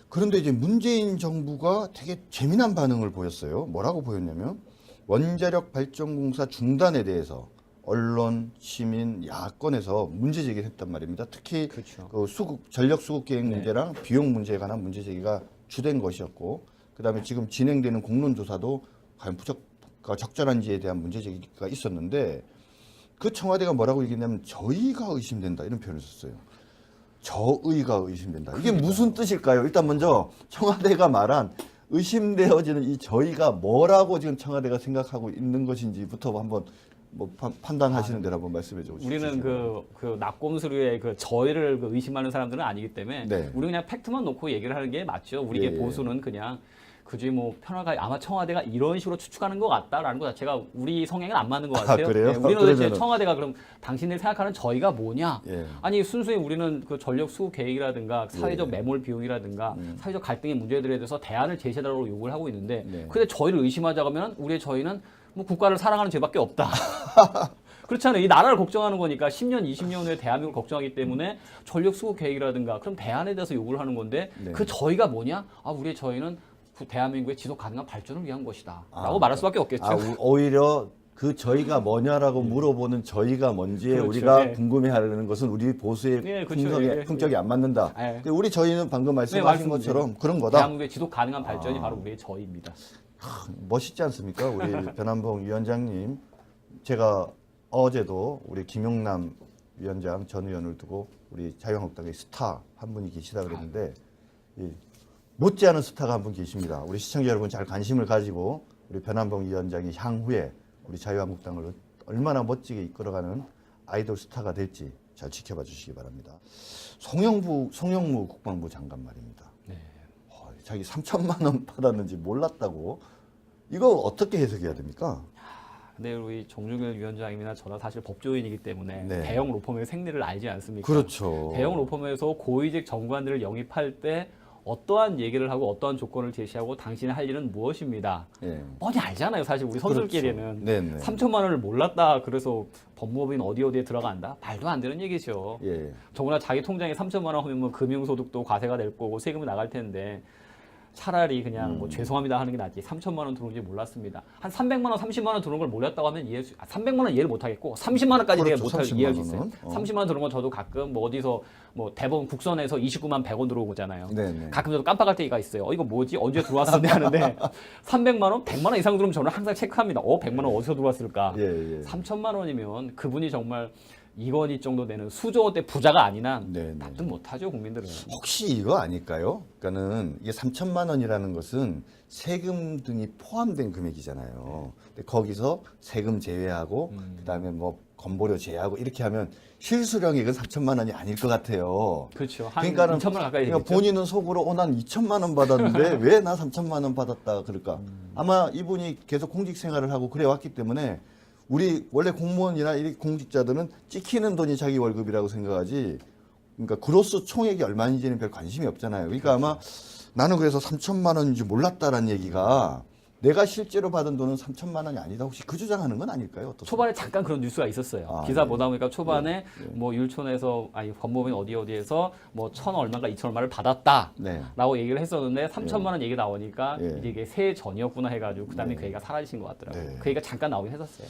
Speaker 1: 그런데 이제 문재인 정부가 되게 재미난 반응을 보였어요. 뭐라고 보였냐면 원자력 발전공사 중단에 대해서 언론, 시민, 야권에서 문제 제기를 했단 말입니다. 특히
Speaker 2: 그렇죠.
Speaker 1: 그 전력 수급 계획
Speaker 2: 네.
Speaker 1: 문제랑 비용 문제에 관한 문제 제기가 주된 것이었고, 그다음에 지금 진행되는 공론 조사도 과연 적절한지에 대한 문제 제기가 있었는데 그 청와대가 뭐라고 얘기했냐면 저희가 의심된다 이런 표현을 썼어요. 저의가 의심된다. 이게 무슨 뜻일까요? 일단 먼저 청와대가 말한 의심되어지는 이 저희가 뭐라고 지금 청와대가 생각하고 있는 것인지부터 한번 뭐 판단하시는 대로 한번 말씀해 주시죠.
Speaker 2: 우리는 그 낙곰수류의 그 저희를 그 의심하는 사람들은 아니기 때문에
Speaker 1: 네.
Speaker 2: 우리 그냥 팩트만 놓고 얘기를 하는 게 맞죠. 우리의
Speaker 1: 예, 예.
Speaker 2: 보수는 그냥 그지 뭐 편하게 아마 청와대가 이런 식으로 추측하는 것 같다라는 것 자체가 우리 성향은 안 맞는 것 같아요.
Speaker 1: 그래요?
Speaker 2: 예, 우리는 도대체
Speaker 1: 그러면은-
Speaker 2: 청와대가 그럼 당신들이 생각하는 저희가 뭐냐?
Speaker 1: 예.
Speaker 2: 아니 순수히 우리는 그 전력 수급 계획이라든가 사회적
Speaker 1: 예.
Speaker 2: 매몰 비용이라든가 사회적 갈등의 문제들에 대해서 대안을 제시해달라고 요구를 하고 있는데
Speaker 1: 네.
Speaker 2: 근데 저희를 의심하자고 하면 우리의 저희는 뭐 국가를 사랑하는 죄밖에 없다. 그렇잖아요. 이 나라를 걱정하는 거니까 10년, 20년 후에 대한민국을 걱정하기 때문에 전력 수급 계획이라든가 그럼 대안에 대해서 요구를 하는 건데
Speaker 1: 네.
Speaker 2: 그 저희가 뭐냐? 우리의 저희는 그 대한민국의 지속 가능한 발전을 위한 것이다. 라고 말할 수밖에 없겠죠.
Speaker 1: 오히려 그 저희가 뭐냐라고 물어보는 저희가 뭔지
Speaker 2: 그렇죠.
Speaker 1: 우리가
Speaker 2: 예. 궁금해하는
Speaker 1: 것은 우리 보수의
Speaker 2: 예, 그렇죠. 예.
Speaker 1: 품격이 안 맞는다.
Speaker 2: 예.
Speaker 1: 근데 우리 저희는 방금 말씀하신
Speaker 2: 말씀-
Speaker 1: 것처럼 그런 거다.
Speaker 2: 대한민국의 지속 가능한 발전이 바로 우리의 저희입니다.
Speaker 1: 멋있지 않습니까? 우리 변한봉 위원장님. 제가 어제도 우리 김용남 위원장 전 의원을 두고 우리 자유한국당의 스타 한 분이 계시다 그랬는데 이 못지않은 스타가 한 분 계십니다. 우리 시청자 여러분 잘 관심을 가지고 우리 변한봉 위원장이 향후에 우리 자유한국당을 얼마나 멋지게 이끌어가는 아이돌 스타가 될지 잘 지켜봐 주시기 바랍니다. 송영무 국방부 장관 말입니다.
Speaker 2: 네.
Speaker 1: 자기 3천만 원 받았는지 몰랐다고. 이거 어떻게 해석해야 됩니까?
Speaker 2: 근데 우리 정준일 위원장님이나 저나 사실 법조인이기 때문에
Speaker 1: 네.
Speaker 2: 대형 로펌의 생리를 알지 않습니까?
Speaker 1: 그렇죠.
Speaker 2: 대형 로펌에서 고위직 정관들을 영입할 때 어떠한 얘기를 하고 어떠한 조건을 제시하고 당신이 할 일은 무엇입니다.
Speaker 1: 예.
Speaker 2: 뻔히 알잖아요. 사실 우리 선수들끼리는.
Speaker 1: 그렇죠. 네네.
Speaker 2: 3천만 원을 몰랐다. 그래서 법무법인 어디에 들어간다. 말도 안 되는 얘기죠.
Speaker 1: 예.
Speaker 2: 더구나 자기 통장에 3천만 원 하면 뭐 금융소득도 과세가 될 거고 세금이 나갈 텐데 차라리 그냥 뭐 죄송합니다 하는 게 낫지. 3천만 원 들어오는지 몰랐습니다. 한 300만 원, 30만 원 들어온 걸 몰랐다고 하면 300만 원 이해를 못 하겠고 30만 원까지 내가
Speaker 1: 그렇죠,
Speaker 2: 못
Speaker 1: 30만
Speaker 2: 이해할 수 있어요.
Speaker 1: 원은.
Speaker 2: 30만 원 들어온 건 저도 가끔 뭐 어디서 뭐 대법원 국선에서 29만 100원 들어오잖아요.
Speaker 1: 네네.
Speaker 2: 가끔 저도 깜빡할 때가 있어요. 이거 뭐지? 언제 들어왔었네 하는데 300만 원, 100만 원 이상 들어오면 저는 항상 체크합니다. 100만 원 어디서 들어왔을까?
Speaker 1: 예, 예.
Speaker 2: 3천만 원이면 그분이 정말 이건희 정도 되는 수조 원대 부자가 아닌 한
Speaker 1: 네네.
Speaker 2: 납득 못하죠 국민들은.
Speaker 1: 혹시 이거 아닐까요? 그러니까는 이게 3천만 원이라는 것은 세금 등이 포함된 금액이잖아요. 근데 거기서 세금 제외하고 그다음에 뭐 건보료 제외하고 이렇게 하면 실수령액은 3천만 원이 아닐 것 같아요.
Speaker 2: 그렇죠. 한
Speaker 1: 그러니까는
Speaker 2: 2천만 원 가까이
Speaker 1: 그러니까
Speaker 2: 되겠죠.
Speaker 1: 본인은 속으로 난 2천만 원 받았는데 왜 나 3천만 원 받았다 그럴까? 아마 이분이 계속 공직 생활을 하고 그래 왔기 때문에 우리 원래 공무원이나 이 공직자들은 찍히는 돈이 자기 월급이라고 생각하지. 그러니까 그로스 총액이 얼마인지는 별 관심이 없잖아요. 그러니까 아마 나는 그래서 3천만 원인지 몰랐다라는 얘기가 내가 실제로 받은 돈은 3천만 원이 아니다. 혹시 그 주장하는 건 아닐까요? 어떻습니까?
Speaker 2: 초반에 잠깐 그런 뉴스가 있었어요.
Speaker 1: 아,
Speaker 2: 기사
Speaker 1: 네.
Speaker 2: 보다 보니까 초반에 뭐 율촌에서 법무법인 어디에서 뭐 1,000 얼마인가 2천 얼마를 받았다라고
Speaker 1: 네.
Speaker 2: 얘기를 했었는데 3천만 원 얘기 나오니까
Speaker 1: 예.
Speaker 2: 이게 새해 전이었구나 해가지고 그다음에 그 얘기가 사라지신 것 같더라고요.
Speaker 1: 네.
Speaker 2: 그 얘기가 잠깐 나오긴 했었어요.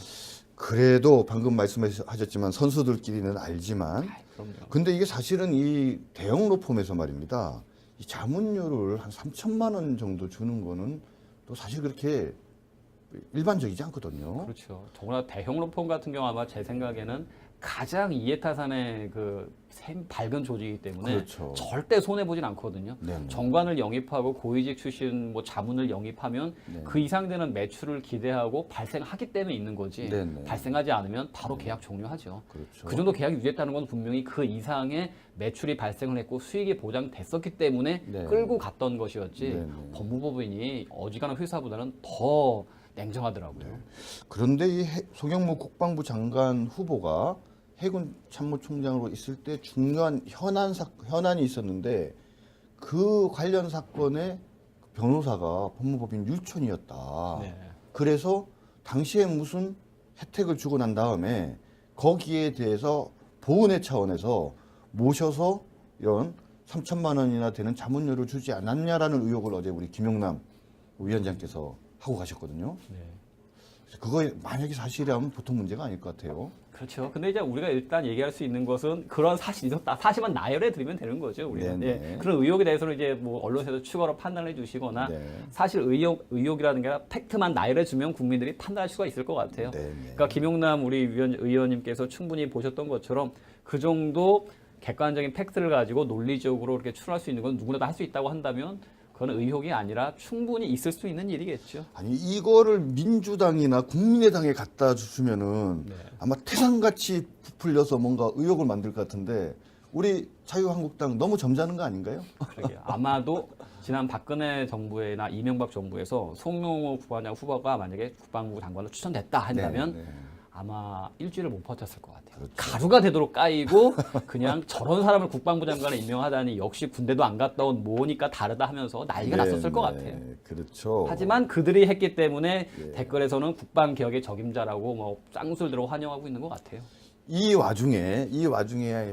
Speaker 1: 그래도 방금 말씀하셨지만 선수들끼리는 알지만
Speaker 2: 그럼요.
Speaker 1: 근데 이게 사실은 이 대형 로펌에서 말입니다. 이 자문료를 한 3천만 원 정도 주는 거는 또 사실 그렇게 일반적이지 않거든요.
Speaker 2: 그렇죠. 더구나 대형 로펌 같은 경우 아마 제 생각에는 가장 이해타산의 밝은 조직이기 때문에
Speaker 1: 그렇죠.
Speaker 2: 절대 손해 보진 않거든요.
Speaker 1: 네네.
Speaker 2: 정관을 영입하고 고위직 출신 뭐 자문을 영입하면
Speaker 1: 네.
Speaker 2: 그 이상 되는 매출을 기대하고 발생하기 때문에 있는 거지.
Speaker 1: 네네.
Speaker 2: 발생하지 않으면 바로 계약 종료하죠.
Speaker 1: 그렇죠.
Speaker 2: 그 정도 계약이 유지했다는 건 분명히 그 이상의 매출이 발생을 했고 수익이 보장됐었기 때문에
Speaker 1: 네.
Speaker 2: 끌고 갔던 것이었지.
Speaker 1: 네네.
Speaker 2: 법무법인이 어지간한 회사보다는 더 냉정하더라고요.
Speaker 1: 그런데 이 송영무 국방부 장관 후보가 해군 참모총장으로 있을 때 중요한 현안이 있었는데 그 관련 사건의 변호사가 법무법인 율촌이었다.
Speaker 2: 네.
Speaker 1: 그래서 당시에 무슨 혜택을 주고 난 다음에 거기에 대해서 보은의 차원에서 모셔서 이런 3천만 원이나 되는 자문료를 주지 않았냐라는 의혹을 어제 우리 김용남 위원장께서 하고 가셨거든요.
Speaker 2: 네.
Speaker 1: 그거 만약에 사실이라면 보통 문제가 아닐 것 같아요.
Speaker 2: 그렇죠. 근데 이제 우리가 일단 얘기할 수 있는 것은 그런 사실이 있었다. 사실만 나열해 드리면 되는 거죠. 우리는.
Speaker 1: 네네.
Speaker 2: 예. 그런 의혹에 대해서는 이제 뭐 언론에서 추가로 판단해 주시거나
Speaker 1: 네.
Speaker 2: 사실 의혹이라는 게 아니라 팩트만 나열해 주면 국민들이 판단할 수가 있을 것 같아요.
Speaker 1: 네네.
Speaker 2: 그러니까 김용남 우리 의원님께서 충분히 보셨던 것처럼 그 정도 객관적인 팩트를 가지고 논리적으로 이렇게 추론할 수 있는 건 누구나 다 할 수 있다고 한다면 그건 의혹이 아니라 충분히 있을 수 있는 일이겠죠.
Speaker 1: 아니 이거를 민주당이나 국민의당에 갖다 주면은
Speaker 2: 네.
Speaker 1: 아마 태산같이 부풀려서 뭔가 의혹을 만들 것 같은데 우리 자유한국당 너무 점잖은 거 아닌가요?
Speaker 2: 그러게요. 아마도 지난 박근혜 정부나 이명박 정부에서 송영무 후보가 만약에 국방부 장관으로 추천됐다 한다면
Speaker 1: 네, 네.
Speaker 2: 아마 일주일을 못 버텼을 것 같아요.
Speaker 1: 그렇죠.
Speaker 2: 가루가 되도록 까이고 그냥 저런 사람을 국방부 장관에 임명하다니 역시 군대도 안 갔다 온 모니까 다르다 하면서 난리가
Speaker 1: 네,
Speaker 2: 났었을 것
Speaker 1: 네.
Speaker 2: 같아요.
Speaker 1: 그렇죠.
Speaker 2: 하지만 그들이 했기 때문에
Speaker 1: 예.
Speaker 2: 댓글에서는 국방개혁의 적임자라고 뭐 쌍술들어 환영하고 있는 것 같아요.
Speaker 1: 이 와중에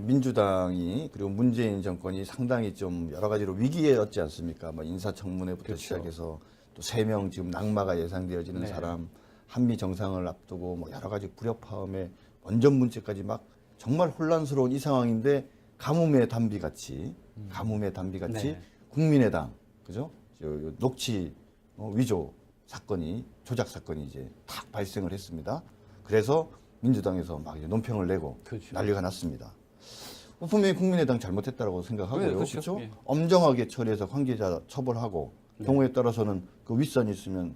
Speaker 1: 민주당이 그리고 문재인 정권이 상당히 좀 여러 가지로 위기였지 않습니까? 뭐 인사청문회부터
Speaker 2: 그렇죠.
Speaker 1: 시작해서 또 3명 지금 낙마가 예상되어지는
Speaker 2: 네.
Speaker 1: 사람, 한미 정상을 앞두고 뭐 여러 가지 불협화음에 원전 문제까지 막 정말 혼란스러운 이 상황인데 가뭄의 단비같이
Speaker 2: 네.
Speaker 1: 국민의당 그죠? 녹취 위조 사건이 조작 사건이 이제 탁 발생을 했습니다. 그래서 민주당에서 막 이제 논평을 내고
Speaker 2: 그렇죠.
Speaker 1: 난리가 났습니다. 분명히 국민의당 잘못했다고 생각하고요.
Speaker 2: 네, 그렇죠.
Speaker 1: 그렇죠?
Speaker 2: 예.
Speaker 1: 엄정하게 처리해서 관계자 처벌하고 경우에 따라서는 그 윗선이 있으면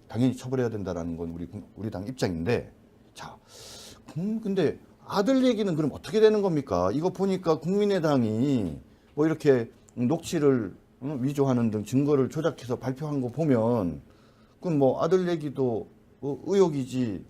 Speaker 1: 당연히 처벌해야 된다라는 건 우리 당 입장인데 자, 근데 아들 얘기는 그럼 어떻게 되는 겁니까? 이거 보니까 국민의당이 뭐 이렇게 녹취를 위조하는 등 증거를 조작해서 발표한 거 보면 그럼 뭐 아들 얘기도 의혹이지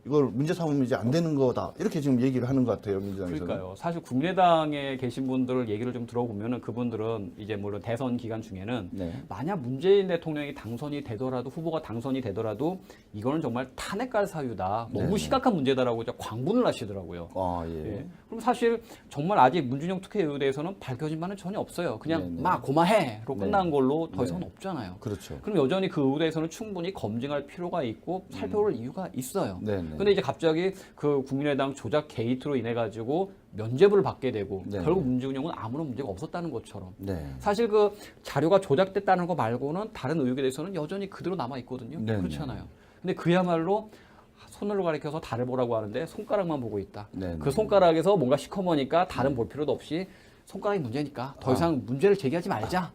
Speaker 1: 이걸 문제 삼으면 이제 안 되는 거다 이렇게 지금 얘기를 하는 것 같아요 민주당에서는.
Speaker 2: 그러니까요. 사실 국민의당에 계신 분들 얘기를 좀 들어보면은 그분들은 이제 물론 대선 기간 중에는
Speaker 1: 네.
Speaker 2: 만약 문재인 대통령이 당선이 되더라도 후보가 당선이 되더라도 이거는 정말 탄핵갈 사유다. 너무
Speaker 1: 네네.
Speaker 2: 심각한 문제다라고 이제 광분을 하시더라고요.
Speaker 1: 아 예.
Speaker 2: 예. 그럼 사실 정말 아직 문준영 특혜 의혹에 대해서는 밝혀진 바는 전혀 없어요. 그냥
Speaker 1: 네네.
Speaker 2: 막 고마해로 끝난
Speaker 1: 네.
Speaker 2: 걸로 더 이상은
Speaker 1: 네.
Speaker 2: 없잖아요.
Speaker 1: 그렇죠.
Speaker 2: 그럼 여전히 그 의혹에 대해서는 충분히 검증할 필요가 있고 살펴볼 이유가 있어요.
Speaker 1: 네네.
Speaker 2: 근데 이제 갑자기 그 국민의당 조작 게이트로 인해 가지고 면죄부를 받게 되고
Speaker 1: 네네.
Speaker 2: 결국 문준영은 아무런 문제가 없었다는 것처럼
Speaker 1: 네.
Speaker 2: 사실 그 자료가 조작됐다는 거 말고는 다른 의혹에 대해서는 여전히 그대로 남아 있거든요.
Speaker 1: 네네.
Speaker 2: 그렇잖아요. 근데 그야말로 손으로 가리켜서 달을 보라고 하는데 손가락만 보고 있다.
Speaker 1: 네네.
Speaker 2: 그 손가락에서 뭔가 시커머니까 달은 볼 필요도 없이 손가락이 문제니까 더 이상 문제를 제기하지 말자.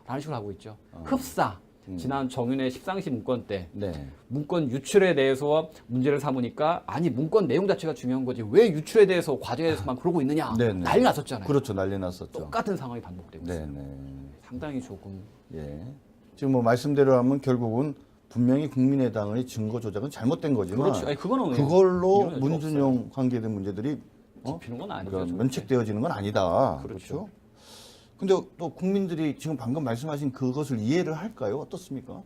Speaker 2: 라는 식으로 하고 있죠. 흡사. 지난 정윤회 십상시 문건 때
Speaker 1: 네.
Speaker 2: 문건 유출에 대해서 문제를 삼으니까 아니 문건 내용 자체가 중요한 거지 왜 유출에 대해서 과정에 대해서만 그러고 있느냐
Speaker 1: 네네.
Speaker 2: 난리 났었잖아요.
Speaker 1: 그렇죠. 난리 났었죠.
Speaker 2: 똑같은 상황이 반복되고 있어요.
Speaker 1: 네네.
Speaker 2: 상당히 조금
Speaker 1: 예. 지금 뭐 말씀대로 하면 결국은 분명히 국민의당의 증거 조작은 잘못된 거지만
Speaker 2: 그렇죠. 아니, 그거는
Speaker 1: 그걸로
Speaker 2: 이유는
Speaker 1: 문준용 관계된 문제들이
Speaker 2: 짚히는 건 아니죠.
Speaker 1: 그런
Speaker 2: 절대.
Speaker 1: 면책되어지는 건 아니다.
Speaker 2: 그렇죠.
Speaker 1: 그렇죠. 근데 또 국민들이 지금 방금 말씀하신 그것을 이해를 할까요? 어떻습니까?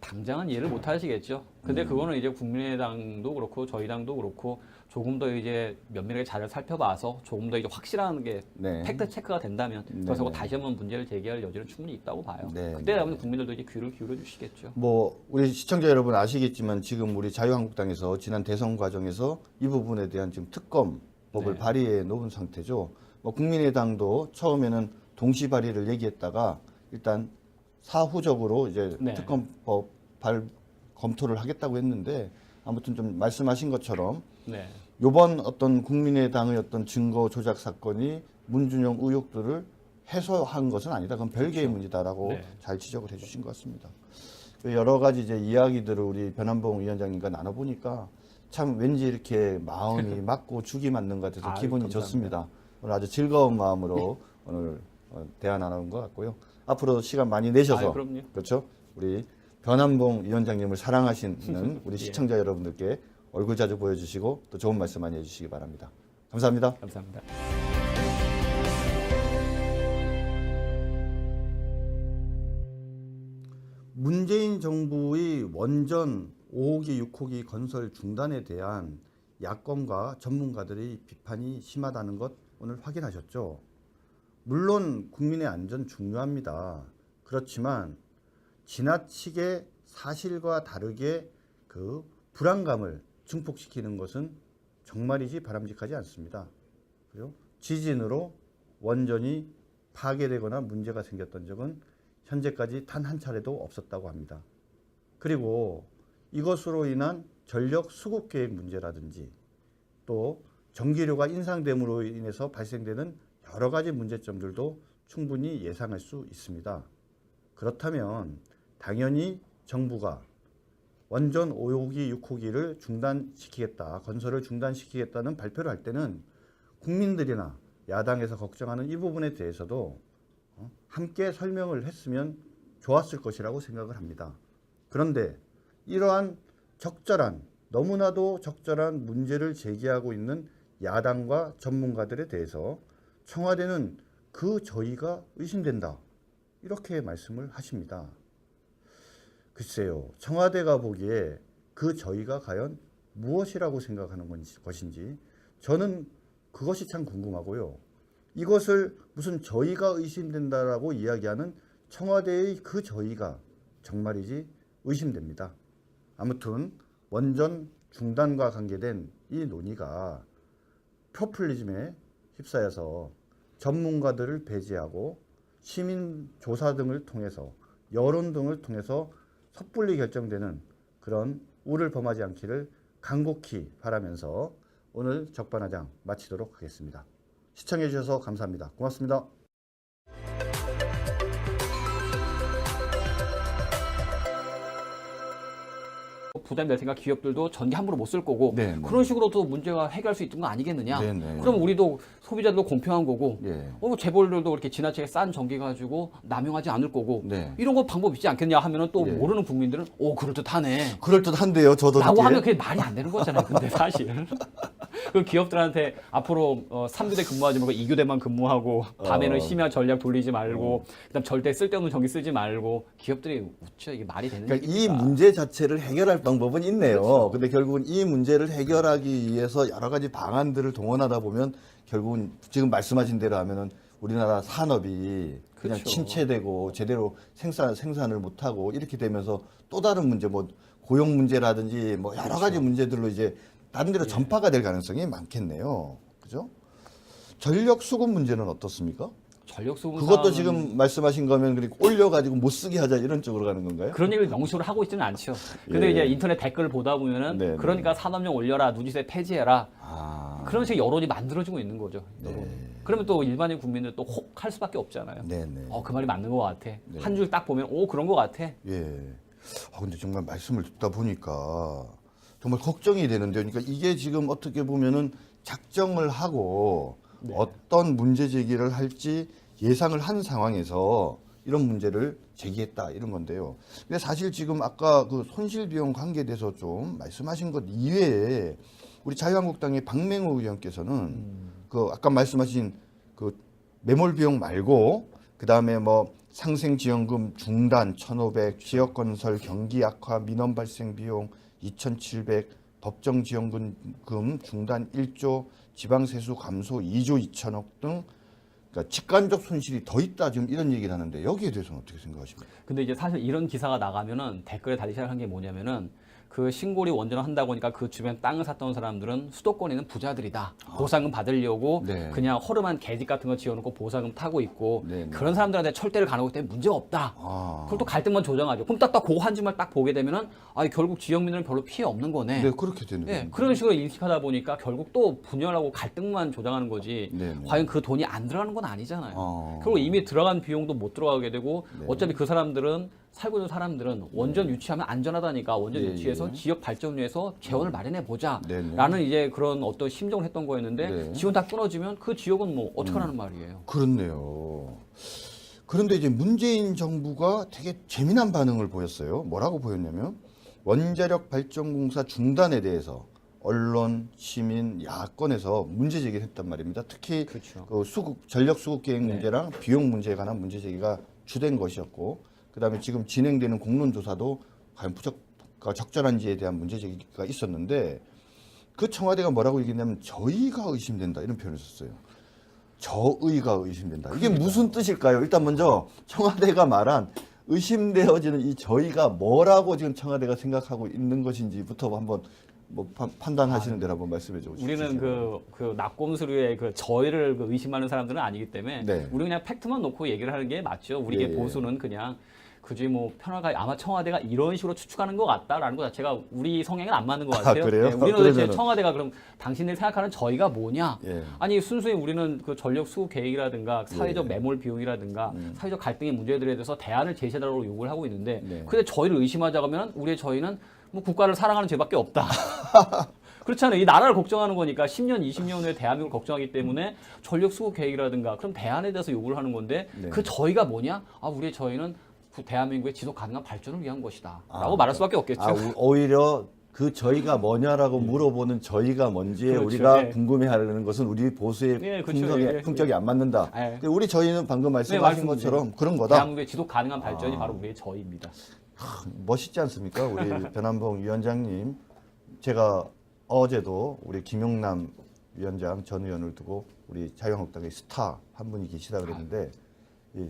Speaker 2: 당장은 이해를 못 하시겠죠. 근데 그거는 이제 국민의당도 그렇고 저희 당도 그렇고 조금 더 이제 면밀하게 자료를 살펴봐서 조금 더 이제 확실한 게
Speaker 1: 네.
Speaker 2: 팩트 체크가 된다면
Speaker 1: 네,
Speaker 2: 그래서
Speaker 1: 네.
Speaker 2: 다시 한번 문제를 제기할 여지는 충분히 있다고 봐요.
Speaker 1: 네,
Speaker 2: 그때
Speaker 1: 네.
Speaker 2: 되면 국민들도 이제 귀를 기울여 주시겠죠.
Speaker 1: 뭐 우리 시청자 여러분 아시겠지만 지금 우리 자유한국당에서 지난 대선 과정에서 이 부분에 대한 지금 특검법을
Speaker 2: 네.
Speaker 1: 발의해 놓은 상태죠. 뭐 국민의당도 처음에는 동시 발의를 얘기했다가 일단 사후적으로 이제
Speaker 2: 네.
Speaker 1: 특검법 검토를 하겠다고 했는데 아무튼 좀 말씀하신 것처럼
Speaker 2: 네.
Speaker 1: 요번 어떤 국민의당의 어떤 증거 조작 사건이 문준용 의혹들을 해소한 것은 아니다. 그건 별개의 문제다라고
Speaker 2: 네.
Speaker 1: 잘 지적을 해주신 것 같습니다. 여러 가지 이제 이야기들을 우리 변한봉 위원장님과 나눠보니까 참 왠지 이렇게 마음이 맞고 죽이 맞는 것 같아서
Speaker 2: 아유,
Speaker 1: 기분이
Speaker 2: 감사합니다.
Speaker 1: 좋습니다. 오늘 아주 즐거운 마음으로 오늘 대화 나눈 것 같고요. 앞으로 시간 많이 내셔서
Speaker 2: 아유, 그럼요.
Speaker 1: 그렇죠. 우리 변한봉 위원장님을 사랑하시는 우리
Speaker 2: 예.
Speaker 1: 시청자 여러분들께 얼굴 자주 보여주시고 또 좋은 말씀 많이 해주시기 바랍니다. 감사합니다.
Speaker 2: 감사합니다.
Speaker 1: 문재인 정부의 원전 5호기, 6호기 건설 중단에 대한 야권과 전문가들의 비판이 심하다는 것 오늘 확인하셨죠? 물론 국민의 안전 중요합니다. 그렇지만 지나치게 사실과 다르게 그 불안감을 증폭시키는 것은 정말이지 바람직하지 않습니다. 그리고 지진으로 원전이 파괴되거나 문제가 생겼던 적은 현재까지 단 한 차례도 없었다고 합니다. 그리고 이것으로 인한 전력 수급 계획 문제라든지 또 전기료가 인상됨으로 인해서 발생되는 여러 가지 문제점들도 충분히 예상할 수 있습니다. 그렇다면 당연히 정부가 원전 5호기, 6호기를 중단시키겠다, 건설을 중단시키겠다는 발표를 할 때는 국민들이나 야당에서 걱정하는 이 부분에 대해서도 함께 설명을 했으면 좋았을 것이라고 생각을 합니다. 그런데 이러한 적절한, 너무나도 적절한 문제를 제기하고 있는 야당과 전문가들에 대해서 청와대는 그 저희가 의심된다, 이렇게 말씀을 하십니다. 글쎄요, 청와대가 보기에 그 저희가 과연 무엇이라고 생각하는 것인지 저는 그것이 참 궁금하고요. 이것을 무슨 저희가 의심된다라고 이야기하는 청와대의 그 저희가 정말이지 의심됩니다. 아무튼 원전 중단과 관계된 이 논의가 포퓰리즘에 휩싸여서 전문가들을 배제하고 시민 조사 등을 통해서, 여론 등을 통해서 섣불리 결정되는 그런 우를 범하지 않기를 간곡히 바라면서 오늘 적반하장 마치도록 하겠습니다. 시청해 주셔서 감사합니다. 고맙습니다.
Speaker 2: 부담이 될 테니까 기업들도 전기 함부로 못 쓸 거고
Speaker 1: 네, 네.
Speaker 2: 그런 식으로도 문제가 해결할 수 있는 거 아니겠느냐.
Speaker 1: 네, 네.
Speaker 2: 그럼 우리도 소비자들도 공평한 거고
Speaker 1: 예.
Speaker 2: 재벌들도 이렇게 지나치게 싼 전기 가지고 남용하지 않을 거고
Speaker 1: 네.
Speaker 2: 이런 거 방법 있지 않겠냐 하면은 또
Speaker 1: 예.
Speaker 2: 모르는 국민들은 그럴듯하네
Speaker 1: 그럴듯한데요. 저도
Speaker 2: 라고
Speaker 1: 듣기에.
Speaker 2: 하면 그게 말이 안 되는 거잖아요. 근데 사실 그 기업들한테 앞으로 3교대 근무하지 말고 2교대만 근무하고 밤에는 심야 전략 돌리지 말고 그다음 절대 쓸데없는 전기 쓰지 말고 기업들이 웃죠. 이게 말이 되는
Speaker 1: 그러니까 이
Speaker 2: 얘기입니까?
Speaker 1: 문제 자체를 해결할 방법은 있네요.
Speaker 2: 그렇죠.
Speaker 1: 근데 결국은 이 문제를 해결하기 위해서 여러 가지 방안들을 동원하다 보면 결국은 지금 말씀하신 대로 하면은 우리나라 산업이 그냥
Speaker 2: 그렇죠.
Speaker 1: 침체되고 제대로 생산을 못하고 이렇게 되면서 또 다른 문제 뭐 고용 문제라든지 뭐 여러 가지 문제들로 이제 다른 데로 전파가 될 가능성이 많겠네요. 그죠? 전력 수급 문제는 어떻습니까?
Speaker 2: 전력 수급
Speaker 1: 그것도
Speaker 2: 상황은
Speaker 1: 지금 말씀하신 거면 그리고 올려가지고 못 쓰게 하자 이런 쪽으로 가는 건가요?
Speaker 2: 그런 얘기를 명시로 하고 있지는 않죠. 근데
Speaker 1: 예.
Speaker 2: 이제 인터넷 댓글을 보다 보면은
Speaker 1: 네, 네.
Speaker 2: 그러니까 산업용 올려라, 누지세 폐지해라.
Speaker 1: 아,
Speaker 2: 그런 식의 여론이 만들어지고 있는 거죠. 여론.
Speaker 1: 네.
Speaker 2: 그러면 또 일반인 국민들 또 혹할 수밖에 없잖아요.
Speaker 1: 네네.
Speaker 2: 그 말이 맞는 것 같아.
Speaker 1: 네.
Speaker 2: 한 줄 딱 보면 그런 것 같아.
Speaker 1: 예. 근데 정말 말씀을 듣다 보니까 정말 걱정이 되는데요. 그러니까 이게 지금 어떻게 보면은 작정을 하고 어떤 문제 제기를 할지 예상을 한 상황에서 이런 문제를 제기했다 이런 건데요. 근데 사실 지금 아까 그 손실 비용 관계에 대해서 좀 말씀하신 것 이외에 우리 자유한국당의 박맹호 의원께서는 그 아까 말씀하신 그 매몰 비용 말고 그 다음에 뭐 상생지원금 중단 1,500, 지역건설 경기 악화 민원 발생 비용 2,700, 법정지원금 중단 1조, 지방세수 감소 2조 2천억 등 그러니까 직간접 손실이 더 있다 지금 이런 얘기를 하는데 여기에 대해서는 어떻게 생각하십니까?
Speaker 2: 근데 이제 사실 이런 기사가 나가면은 댓글에 달리기 시작한 게 뭐냐면은 그 신고리 원전을 한다고 하니까 그 주변 땅을 샀던 사람들은 수도권에 있는 부자들이다. 보상금 받으려고
Speaker 1: 네.
Speaker 2: 그냥 허름한 계집 같은 거 지어놓고 보상금 타고 있고
Speaker 1: 네, 네.
Speaker 2: 그런 사람들한테 철대를 가는 것 때문에 문제가 없다.
Speaker 1: 아,
Speaker 2: 그걸 또 갈등만 조정하죠. 그럼 딱 그거 한 줄만 딱 보게 되면은 결국 지역민들은 별로 피해 없는 거네.
Speaker 1: 네 그렇게 되는
Speaker 2: 예,
Speaker 1: 거예요.
Speaker 2: 그런 식으로 인식하다 보니까 결국 또 분열하고 갈등만 조장하는 거지.
Speaker 1: 네, 네.
Speaker 2: 과연 그 돈이 안 들어가는 건 아니잖아요.
Speaker 1: 아.
Speaker 2: 그리고 이미 들어간 비용도 못 들어가게 되고
Speaker 1: 네.
Speaker 2: 어차피 그 사람들은 살고 있는 사람들은 원전 유치하면 안전하다니까 원전
Speaker 1: 예,
Speaker 2: 유치해서
Speaker 1: 예.
Speaker 2: 지역 발전위에서 재원을 마련해 보자.
Speaker 1: 네, 네.
Speaker 2: 라는 이제 그런 어떤 심정을 했던 거였는데
Speaker 1: 네.
Speaker 2: 지원 다 끊어지면 그 지역은 뭐 어떡하라는 말이에요.
Speaker 1: 그렇네요. 그런데 이제 문재인 정부가 되게 재미난 반응을 보였어요. 뭐라고 보였냐면 원자력 발전공사 중단에 대해서 언론, 시민, 야권에서 문제 제기를 했단 말입니다. 특히
Speaker 2: 그렇죠.
Speaker 1: 그 전력 수급 계획
Speaker 2: 네.
Speaker 1: 문제랑 비용 문제에 관한 문제 제기가 주된 것이었고, 그다음에 지금 진행되는 공론 조사도 과연 적절한지에 대한 문제 제기가 있었는데 그 청와대가 뭐라고 얘기했냐면 저희가 의심된다 이런 표현을 썼어요. 저의가 의심된다. 이게 무슨 뜻일까요? 일단 먼저 청와대가 말한 의심되어지는 이 저희가 뭐라고 지금 청와대가 생각하고 있는 것인지부터 한번 뭐 판단하시는 대로 한번 말씀해 주시죠.
Speaker 2: 우리는 그 낙곰수류의 그 저희를 그 의심하는 사람들은 아니기 때문에
Speaker 1: 네.
Speaker 2: 우리 그냥 팩트만 놓고 얘기를 하는 게 맞죠. 우리의
Speaker 1: 예, 예.
Speaker 2: 보수는 그냥 그지 뭐 편하게 아마 청와대가 이런 식으로 추측하는 것 같다라는 것 자체가 우리 성향은 안 맞는 것 같아요.
Speaker 1: 그래요?
Speaker 2: 우리는 도대체
Speaker 1: 그러면은-
Speaker 2: 청와대가 그럼 당신들이 생각하는 저희가 뭐냐?
Speaker 1: 예.
Speaker 2: 아니 순수히 우리는 그 전력 수급 계획이라든가 사회적
Speaker 1: 예.
Speaker 2: 매몰 비용이라든가 사회적 갈등의 문제들에 대해서 대안을 제시하라고 요구를 하고 있는데
Speaker 1: 네.
Speaker 2: 근데 저희를 의심하자고 하면 우리의 저희는 뭐 국가를 사랑하는 죄밖에 없다. 그렇잖아요. 이 나라를 걱정하는 거니까 10년, 20년 후에 대한민국을 걱정하기 때문에 전력 수급 계획이라든가 그럼 대안에 대해서 요구를 하는 건데
Speaker 1: 네.
Speaker 2: 그 저희가 뭐냐? 우리의 저희는 대한민국의 지속 가능한 발전을 위한 것이다.
Speaker 1: 아,
Speaker 2: 라고 말할 수밖에 없겠죠.
Speaker 1: 오히려 그 저희가 뭐냐라고 물어보는 저희가 뭔지에
Speaker 2: 그렇죠.
Speaker 1: 우리가
Speaker 2: 예.
Speaker 1: 궁금해하는 것은 우리 보수의
Speaker 2: 예, 그렇죠. 예, 예.
Speaker 1: 품격이 안 맞는다.
Speaker 2: 예.
Speaker 1: 근데 우리 저희는 방금 말씀하신
Speaker 2: 말씀드린
Speaker 1: 것처럼 그런 거다.
Speaker 2: 대한민국의 지속 가능한 발전이 바로 우리의 저희입니다.
Speaker 1: 멋있지 않습니까? 우리 변한봉 위원장님. 제가 어제도 우리 김용남 위원장 전 의원을 두고 우리 자유한국당의 스타 한 분이 계시다 그랬는데 이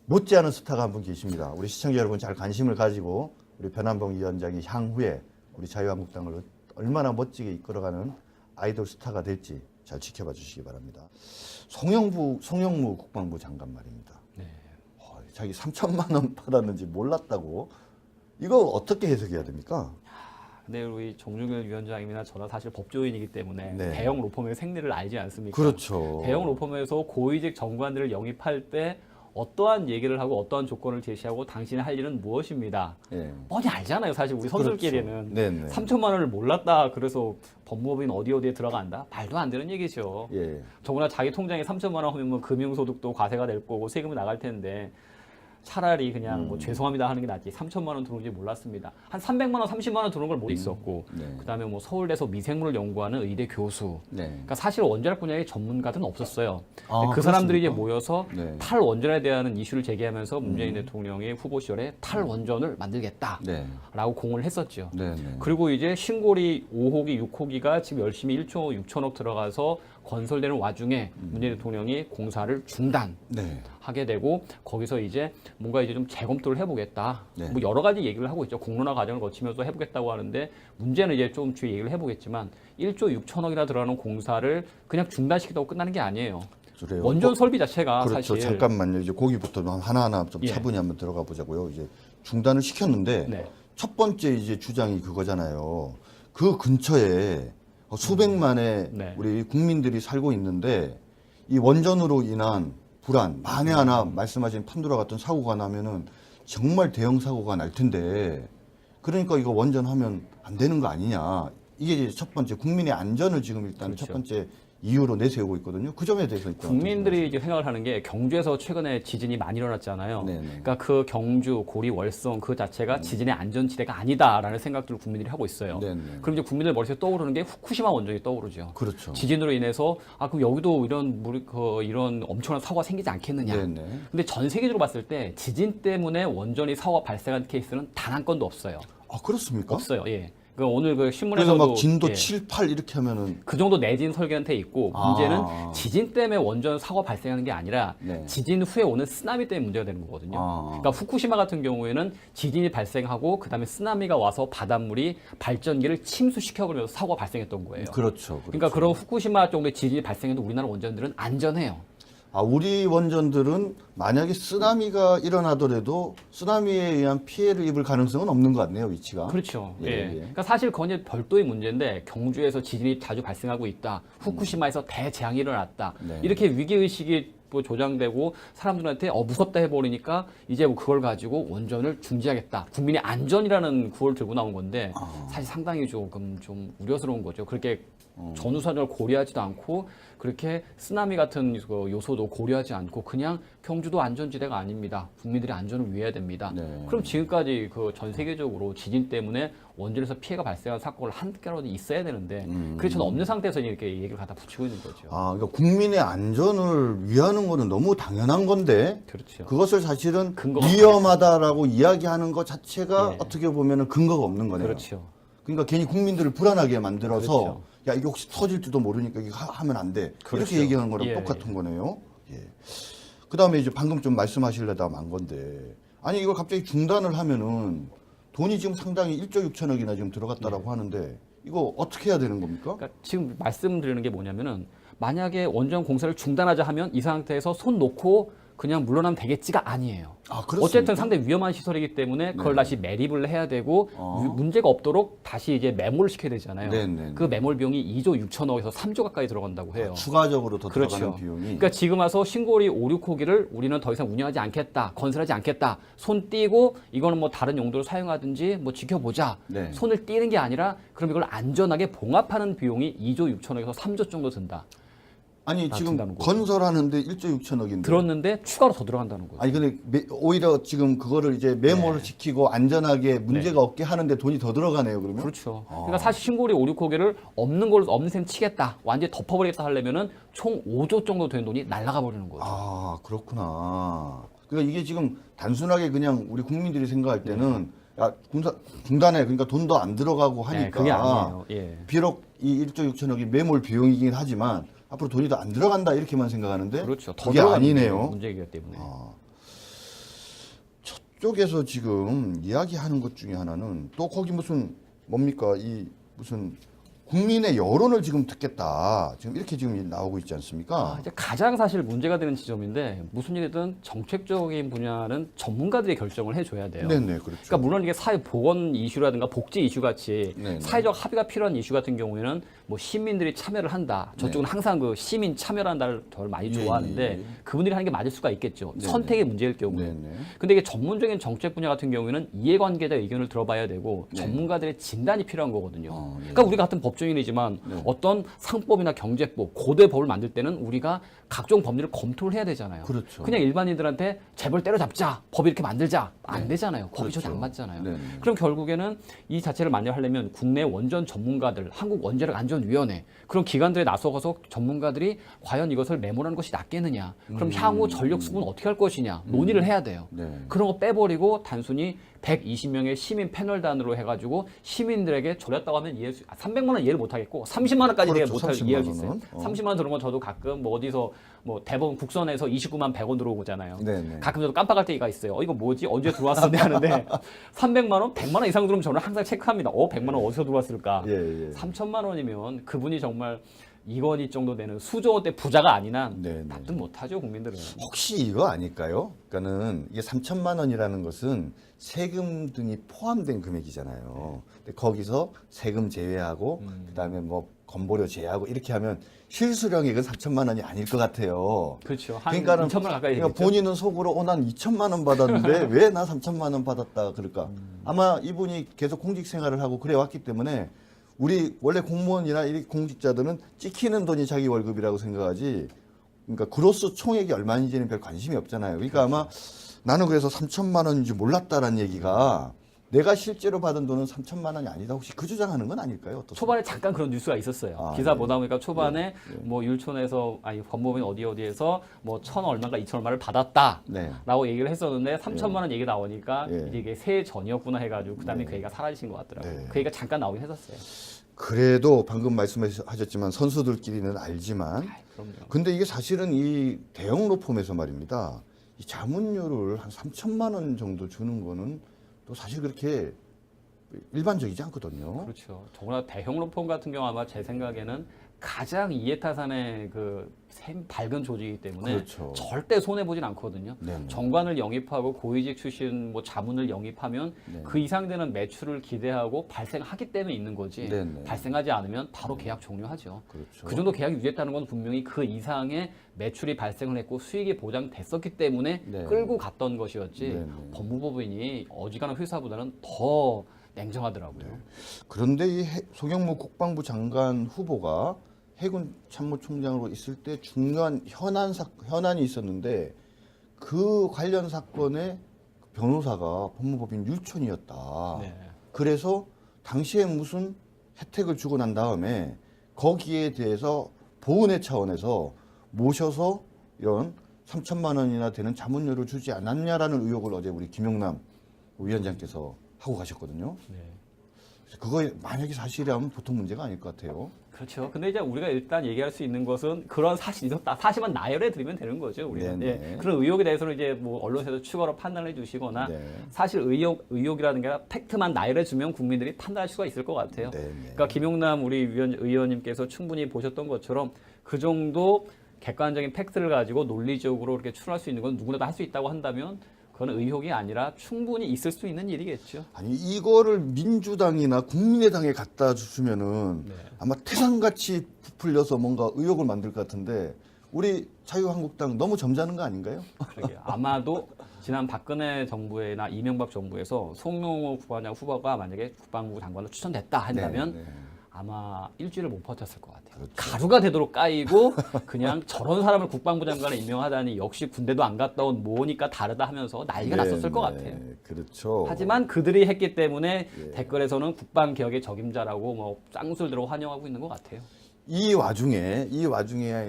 Speaker 1: 못지않은 스타가 한 분 계십니다. 우리 시청자 여러분 잘 관심을 가지고 우리 변한봉 위원장이 향후에 우리 자유한국당을 얼마나 멋지게 이끌어가는 아이돌 스타가 될지 잘 지켜봐 주시기 바랍니다. 송영무 국방부 장관 말입니다.
Speaker 2: 네.
Speaker 1: 자기 3천만 원 받았는지 몰랐다고 이거 어떻게 해석해야 됩니까?
Speaker 2: 근데 우리 정중현 위원장님이나 저나 사실 법조인이기 때문에
Speaker 1: 네.
Speaker 2: 대형 로펌의 생리를 알지 않습니까?
Speaker 1: 그렇죠.
Speaker 2: 대형 로펌에서 고위직 정관들을 영입할 때 어떠한 얘기를 하고 어떠한 조건을 제시하고 당신이 할 일은 무엇입니다.
Speaker 1: 예.
Speaker 2: 뻔히 알잖아요. 사실 우리 선수들끼리는.
Speaker 1: 그렇죠. 네네.
Speaker 2: 3천만 원을 몰랐다. 그래서 법무법인 어디에 들어간다. 말도 안 되는 얘기죠.
Speaker 1: 예.
Speaker 2: 더구나 자기 통장에 3천만 원 하면 뭐 금융소득도 과세가 될 거고 세금이 나갈 텐데 차라리 그냥 뭐 죄송합니다 하는 게 낫지. 3천만 원 들어오는지 몰랐습니다. 한 300만 원, 30만 원 들어온 걸 못 있었고
Speaker 1: 네.
Speaker 2: 그다음에 뭐 서울대에서 미생물을 연구하는 의대 교수.
Speaker 1: 네.
Speaker 2: 그러니까 사실 원자력 분야의 전문가들은 없었어요.
Speaker 1: 아,
Speaker 2: 근데 그 사람들이 이제
Speaker 1: 그렇습니까?
Speaker 2: 모여서
Speaker 1: 네.
Speaker 2: 탈원전에 대한 이슈를 제기하면서 문재인 대통령의 후보 시절에 탈원전을 만들겠다라고
Speaker 1: 네.
Speaker 2: 공을 했었죠.
Speaker 1: 네. 네.
Speaker 2: 그리고 이제 신고리 5호기, 6호기가 지금 열심히 1조 6천억 들어가서 건설되는 와중에 문재인 대통령이 공사를 중단하게
Speaker 1: 네.
Speaker 2: 되고 거기서 이제 뭔가 이제 좀 재검토를 해보겠다.
Speaker 1: 네.
Speaker 2: 뭐 여러 가지 얘기를 하고 있죠. 공론화 과정을 거치면서 해보겠다고 하는데 문제는 이제 좀 뒤에 얘기를 해보겠지만 1조 6천억이나 들어가는 공사를 그냥 중단시키다고 끝나는 게 아니에요.
Speaker 1: 그래요.
Speaker 2: 원전 설비 자체가
Speaker 1: 그렇죠.
Speaker 2: 사실
Speaker 1: 잠깐만요. 이제 거기부터 하나하나 좀
Speaker 2: 예.
Speaker 1: 차분히 한번 들어가 보자고요. 이제 중단을 시켰는데
Speaker 2: 네.
Speaker 1: 첫 번째 이제 주장이 그거잖아요. 그 근처에 수백만의
Speaker 2: 네.
Speaker 1: 우리 국민들이 살고 있는데 이 원전으로 인한 불안, 만에 하나 말씀하신 판도라 같은 사고가 나면은 정말 대형 사고가 날 텐데 그러니까 이거 원전하면 안 되는 거 아니냐. 이게 이제 첫 번째 국민의 안전을 지금 일단
Speaker 2: 그렇죠.
Speaker 1: 첫 번째 이유로 내세우고 있거든요. 그 점에 대해서 일단
Speaker 2: 국민들이 이제 생각을 하는 게 경주에서 최근에 지진이 많이 일어났잖아요.
Speaker 1: 네네.
Speaker 2: 그러니까 그 경주, 고리, 월성 그 자체가 지진의 안전지대가 아니다라는 생각들을 국민들이 하고 있어요.
Speaker 1: 네네.
Speaker 2: 그럼 이제 국민들 머릿속에 떠오르는 게 후쿠시마 원전이 떠오르죠.
Speaker 1: 그렇죠.
Speaker 2: 지진으로 인해서 그럼 여기도 이런 엄청난 사고가 생기지 않겠느냐.
Speaker 1: 네네.
Speaker 2: 근데 전 세계적으로 봤을 때 지진 때문에 원전이 사고가 발생한 케이스는 단 한 건도 없어요.
Speaker 1: 아 그렇습니까?
Speaker 2: 없어요. 예. 그 오늘 그
Speaker 1: 그래서
Speaker 2: 신문에서도
Speaker 1: 막 진도
Speaker 2: 예.
Speaker 1: 7, 8 이렇게 하면은
Speaker 2: 그 정도 내진 설계한테 있고
Speaker 1: 아.
Speaker 2: 문제는 지진 때문에 원전 사고가 발생하는 게 아니라
Speaker 1: 네.
Speaker 2: 지진 후에 오는 쓰나미 때문에 문제가 되는 거거든요. 그러니까 후쿠시마 같은 경우에는 지진이 발생하고 그다음에 쓰나미가 와서 바닷물이 발전기를 침수시켜버리면서 사고가 발생했던 거예요.
Speaker 1: 그렇죠.
Speaker 2: 그러니까 그런 후쿠시마 정도의 지진이 발생해도 우리나라 원전들은 안전해요.
Speaker 1: 아 우리 원전들은 만약에 쓰나미가 일어나더라도 쓰나미에 의한 피해를 입을 가능성은 없는 것 같네요, 위치가.
Speaker 2: 그렇죠.
Speaker 1: 예,
Speaker 2: 예.
Speaker 1: 예.
Speaker 2: 그러니까 사실 그건 이제 별도의 문제인데 경주에서 지진이 자주 발생하고 있다. 후쿠시마에서 대재앙이 일어났다.
Speaker 1: 네.
Speaker 2: 이렇게 위기 의식이 뭐 조장되고 사람들한테 무섭다 해버리니까 이제 뭐 그걸 가지고 원전을 중지하겠다. 국민의 안전이라는 구호를 들고 나온 건데 사실 상당히 조금 좀 우려스러운 거죠. 그렇게 전후산을 고려하지도 않고 그렇게 쓰나미 같은 그 요소도 고려하지 않고 그냥 경주도 안전지대가 아닙니다. 국민들의 안전을 위해야 됩니다.
Speaker 1: 네.
Speaker 2: 그럼 지금까지 그 전 세계적으로 지진 때문에 원전에서 피해가 발생한 사건을 한 개라도 있어야 되는데 그게 전 없는 상태에서 이렇게 얘기를 갖다 붙이고 있는 거죠.
Speaker 1: 아, 그러니까 국민의 안전을 위하는 거는 너무 당연한 건데
Speaker 2: 그렇죠.
Speaker 1: 그것을 사실은
Speaker 2: 근거가
Speaker 1: 위험하다라고 이야기하는 것 자체가
Speaker 2: 예.
Speaker 1: 어떻게 보면은 근거가 없는 거네요.
Speaker 2: 그렇죠.
Speaker 1: 그러니까 괜히 국민들을 불안하게 만들어서
Speaker 2: 그렇죠.
Speaker 1: 야 이게 혹시 터질지도 모르니까 이거 하면 안 돼.
Speaker 2: 그렇죠.
Speaker 1: 이렇게 얘기하는 거랑
Speaker 2: 예,
Speaker 1: 똑같은 거네요. 예. 그다음에 이제 방금 좀 말씀하시려다 만 건데 아니 이걸 갑자기 중단을 하면은 돈이 지금 상당히 1조 6천억이나 지금 들어갔다라고 하는데 이거 어떻게 해야 되는 겁니까?
Speaker 2: 그러니까 지금 말씀드리는 게 뭐냐면은 만약에 원전 공사를 중단하자 하면 이 상태에서 손 놓고 그냥 물러나면 되겠지가 아니에요.
Speaker 1: 아, 그렇습니까?
Speaker 2: 어쨌든 상당히 위험한 시설이기 때문에 그걸 다시 매립을 해야 되고 문제가 없도록 다시 이제 매몰을 시켜야 되잖아요.
Speaker 1: 네네.
Speaker 2: 그 매몰 비용이 2조 6천억에서 3조 가까이 들어간다고 해요.
Speaker 1: 추가적으로 더
Speaker 2: 그렇죠.
Speaker 1: 들어가는 비용이.
Speaker 2: 그러니까 지금 와서 신고리 5, 6호기를 우리는 더 이상 운영하지 않겠다, 건설하지 않겠다, 손 띄고 이거는 뭐 다른 용도로 사용하든지 뭐 지켜보자.
Speaker 1: 네.
Speaker 2: 손을 띄는 게 아니라 그럼 이걸 안전하게 봉합하는 비용이 2조 6천억에서 3조 정도 든다.
Speaker 1: 아니 지금
Speaker 2: 든다는 거죠.
Speaker 1: 건설하는데 1조 6천억인데.
Speaker 2: 들었는데 추가로 더 들어간다는 거죠.
Speaker 1: 아니 근데 오히려 지금 그거를 이제 매몰을 시키고 안전하게 문제가 없게 하는데 돈이 더 들어가네요. 그러면.
Speaker 2: 그렇죠. 그러니까 사실 신고리 5, 6호기를 없는 걸로 없는 셈 치겠다, 완전히 덮어버리겠다 하려면은 총 5조 정도 되는 돈이 날아가 버리는 거죠.
Speaker 1: 아 그렇구나. 그러니까 이게 지금 단순하게 그냥 우리 국민들이 생각할 때는 야 중단해 그러니까 돈도 안 들어가고 하니까
Speaker 2: 네, 그게 아니에요. 예.
Speaker 1: 비록 이 1조 6천억이 매몰 비용이긴 하지만 앞으로 돈이 더 안 들어간다 이렇게만 생각하는데
Speaker 2: 그렇죠. 더
Speaker 1: 그게
Speaker 2: 들어가는
Speaker 1: 아니네요.
Speaker 2: 문제이기 때문에.
Speaker 1: 저쪽에서 지금 이야기하는 것 중에 하나는 또 거기 무슨 뭡니까 이 무슨 국민의 여론을 지금 듣겠다. 지금 이렇게 지금 나오고 있지 않습니까?
Speaker 2: 이제 가장 사실 문제가 되는 지점인데 무슨 일이든 정책적인 분야는 전문가들이 결정을 해줘야 돼요.
Speaker 1: 네네, 그렇죠.
Speaker 2: 그러니까 물론 이게 사회 보건 이슈라든가 복지 이슈 같이
Speaker 1: 네네.
Speaker 2: 사회적 합의가 필요한 이슈 같은 경우에는 뭐 시민들이 참여를 한다. 저쪽은 항상 그 시민 참여한다를 덜 많이
Speaker 1: 예,
Speaker 2: 좋아하는데
Speaker 1: 예, 예.
Speaker 2: 그분들이 하는 게 맞을 수가 있겠죠.
Speaker 1: 네네.
Speaker 2: 선택의 문제일 경우에.
Speaker 1: 네네.
Speaker 2: 근데 이게 전문적인 정책 분야 같은 경우에는 이해관계자 의견을 들어봐야 되고
Speaker 1: 네.
Speaker 2: 전문가들의 진단이 필요한 거거든요.
Speaker 1: 네.
Speaker 2: 그러니까 우리가 같은 법조인이지만
Speaker 1: 네.
Speaker 2: 어떤 상법이나 경제법, 고대 법을 만들 때는 우리가 각종 법률을 검토를 해야 되잖아요.
Speaker 1: 그렇죠.
Speaker 2: 그냥 일반인들한테 재벌 때려잡자, 법 이렇게 만들자 안 되잖아요. 법이
Speaker 1: 그렇죠.
Speaker 2: 전혀 안 맞잖아요.
Speaker 1: 네네.
Speaker 2: 그럼 결국에는 이 자체를 만들려면 국내 원전 전문가들, 한국원자력안전위원회 그런 기관들에 나서서 전문가들이 과연 이것을 메모라는 것이 낫겠느냐, 그럼 향후 전력 수급은 어떻게 할 것이냐 논의를 해야 돼요.
Speaker 1: 네.
Speaker 2: 그런 거 빼버리고 단순히 120명의 시민 패널단으로 해가지고 시민들에게 졸였다고 하면 300만 원 이해를 못하겠고 30만 원까지
Speaker 1: 그렇죠.
Speaker 2: 내가 못할
Speaker 1: 30만
Speaker 2: 이해할 수 있어요.
Speaker 1: 원은.
Speaker 2: 30만 원 들어오면 저도 가끔 뭐 어디서 뭐 대법원 국선에서 29만 100원 들어오잖아요.
Speaker 1: 네네.
Speaker 2: 가끔 저도 깜빡할 때가 있어요. 이거 뭐지? 언제 들어왔었네 하는데 300만 원, 100만 원 이상 들어오면 저는 항상 체크합니다. 100만 원 어디서 들어왔을까?
Speaker 1: 예, 예.
Speaker 2: 3천만 원이면 그분이 정말 이건희 정도 되는 수조 원대 부자가 아닌 한
Speaker 1: 네네.
Speaker 2: 납득 못하죠 국민들은.
Speaker 1: 혹시 이거 아닐까요? 그러니까는 이게 3천만 원이라는 것은 세금 등이 포함된 금액이잖아요. 근데 거기서 세금 제외하고 그다음에 뭐 건보료 제외하고 이렇게 하면 실수령액은 3천만 원이 아닐 것 같아요.
Speaker 2: 그렇죠. 한
Speaker 1: 그러니까는
Speaker 2: 2천만 원 가까이
Speaker 1: 그러니까
Speaker 2: 되겠죠.
Speaker 1: 본인은 속으로 난 2천만 원 받았는데 왜 나 3천만 원 받았다 그럴까? 아마 이분이 계속 공직 생활을 하고 그래 왔기 때문에 우리 원래 공무원이나 이 공직자들은 찍히는 돈이 자기 월급이라고 생각하지. 그러니까 그로스 총액이 얼마인지는 별 관심이 없잖아요. 그러니까 아마 나는 그래서 3천만 원인지 몰랐다라는 얘기가 내가 실제로 받은 돈은 3천만 원이 아니다. 혹시 그 주장하는 건 아닐까요? 어떻습니까?
Speaker 2: 초반에 잠깐 그런 뉴스가 있었어요.
Speaker 1: 아,
Speaker 2: 기사
Speaker 1: 네.
Speaker 2: 보다 보니까 초반에
Speaker 1: 네.
Speaker 2: 뭐 율촌에서 아니 법무부인 어디에서 뭐 1,000 얼마가 2천 얼마를 받았다.
Speaker 1: 네.
Speaker 2: 라고 얘기를 했었는데 3천만 원 얘기 나오니까
Speaker 1: 예.
Speaker 2: 이제 이게 새해 전이었구나 해가지고 그다음에 그 얘기가 사라지신 것 같더라고요.
Speaker 1: 네.
Speaker 2: 그 얘기가 잠깐 나오긴 했었어요.
Speaker 1: 그래도 방금 말씀하셨지만 선수들끼리는 알지만
Speaker 2: 그럼요.
Speaker 1: 근데 이게 사실은 이 대형 로펌에서 말입니다. 이 자문료를 한 3천만 원 정도 주는 거는 또 사실 그렇게 일반적이지 않거든요.
Speaker 2: 그렇죠. 더구나 대형 로펌 같은 경우 아마 제 생각에는 가장 이해타산의 밝은 조직이기 때문에
Speaker 1: 그렇죠.
Speaker 2: 절대 손해 보진 않거든요.
Speaker 1: 네네.
Speaker 2: 정관을 영입하고 고위직 출신 뭐 자문을 영입하면
Speaker 1: 네.
Speaker 2: 그 이상 되는 매출을 기대하고 발생하기 때문에 있는 거지.
Speaker 1: 네네.
Speaker 2: 발생하지 않으면 바로 계약 종료하죠.
Speaker 1: 그렇죠.
Speaker 2: 그 정도 계약이 유지했다는 건 분명히 그 이상의 매출이 발생을 했고 수익이 보장됐었기 때문에
Speaker 1: 네.
Speaker 2: 끌고 갔던 것이었지.
Speaker 1: 네네.
Speaker 2: 법무법인이 어지간한 회사보다는 더 냉정하더라고요.
Speaker 1: 네. 그런데 이 송영무 국방부 장관 후보가 해군 참모총장으로 있을 때 중요한 현안이 있었는데 그 관련 사건의 변호사가 법무법인 율촌이었다.
Speaker 2: 네.
Speaker 1: 그래서 당시에 무슨 혜택을 주고 난 다음에 거기에 대해서 보은의 차원에서 모셔서 이런 3천만 원이나 되는 자문료를 주지 않았냐라는 의혹을 어제 우리 김용남 위원장께서 하고 가셨거든요.
Speaker 2: 네.
Speaker 1: 그거 만약에 사실이라면 보통 문제가 아닐 것 같아요.
Speaker 2: 그렇죠. 근데 이제 우리가 일단 얘기할 수 있는 것은 그런 사실이 있었다. 사실만 나열해 드리면 되는 거죠. 우리는.
Speaker 1: 네네.
Speaker 2: 예. 그런 의혹에 대해서는 이제 뭐 언론에서 추가로 판단해 주시거나
Speaker 1: 네.
Speaker 2: 사실 의혹이라는 게 아니라 팩트만 나열해 주면 국민들이 판단할 수가 있을 것 같아요.
Speaker 1: 네네.
Speaker 2: 그러니까 김용남 우리 의원님께서 충분히 보셨던 것처럼 그 정도 객관적인 팩트를 가지고 논리적으로 이렇게 추론할 수 있는 건 누구나 다 할 수 있다고 한다면 그건 의혹이 아니라 충분히 있을 수 있는 일이겠죠.
Speaker 1: 아니 이거를 민주당이나 국민의당에 갖다 주면은
Speaker 2: 네.
Speaker 1: 아마 태산같이 부풀려서 뭔가 의혹을 만들 것 같은데 우리 자유한국당 너무 점잖은 거 아닌가요?
Speaker 2: 그러게요. 아마도 지난 박근혜 정부나 이명박 정부에서 송영호 후보가 만약에 국방부 장관으로 추천됐다 한다면
Speaker 1: 네, 네.
Speaker 2: 아마 일주일을 못 버텼을 것 같아요.
Speaker 1: 그렇죠.
Speaker 2: 가루가 되도록 까이고 그냥 저런 사람을 국방부 장관에 임명하다니 역시 군대도 안 갔다 온 뭐니까 다르다 하면서 난리가
Speaker 1: 네,
Speaker 2: 났었을 것
Speaker 1: 네.
Speaker 2: 같아요.
Speaker 1: 그렇죠.
Speaker 2: 하지만 그들이 했기 때문에
Speaker 1: 예.
Speaker 2: 댓글에서는 국방개혁의 적임자라고 뭐 쌍술 들어 환영하고 있는 것 같아요.
Speaker 1: 이 와중에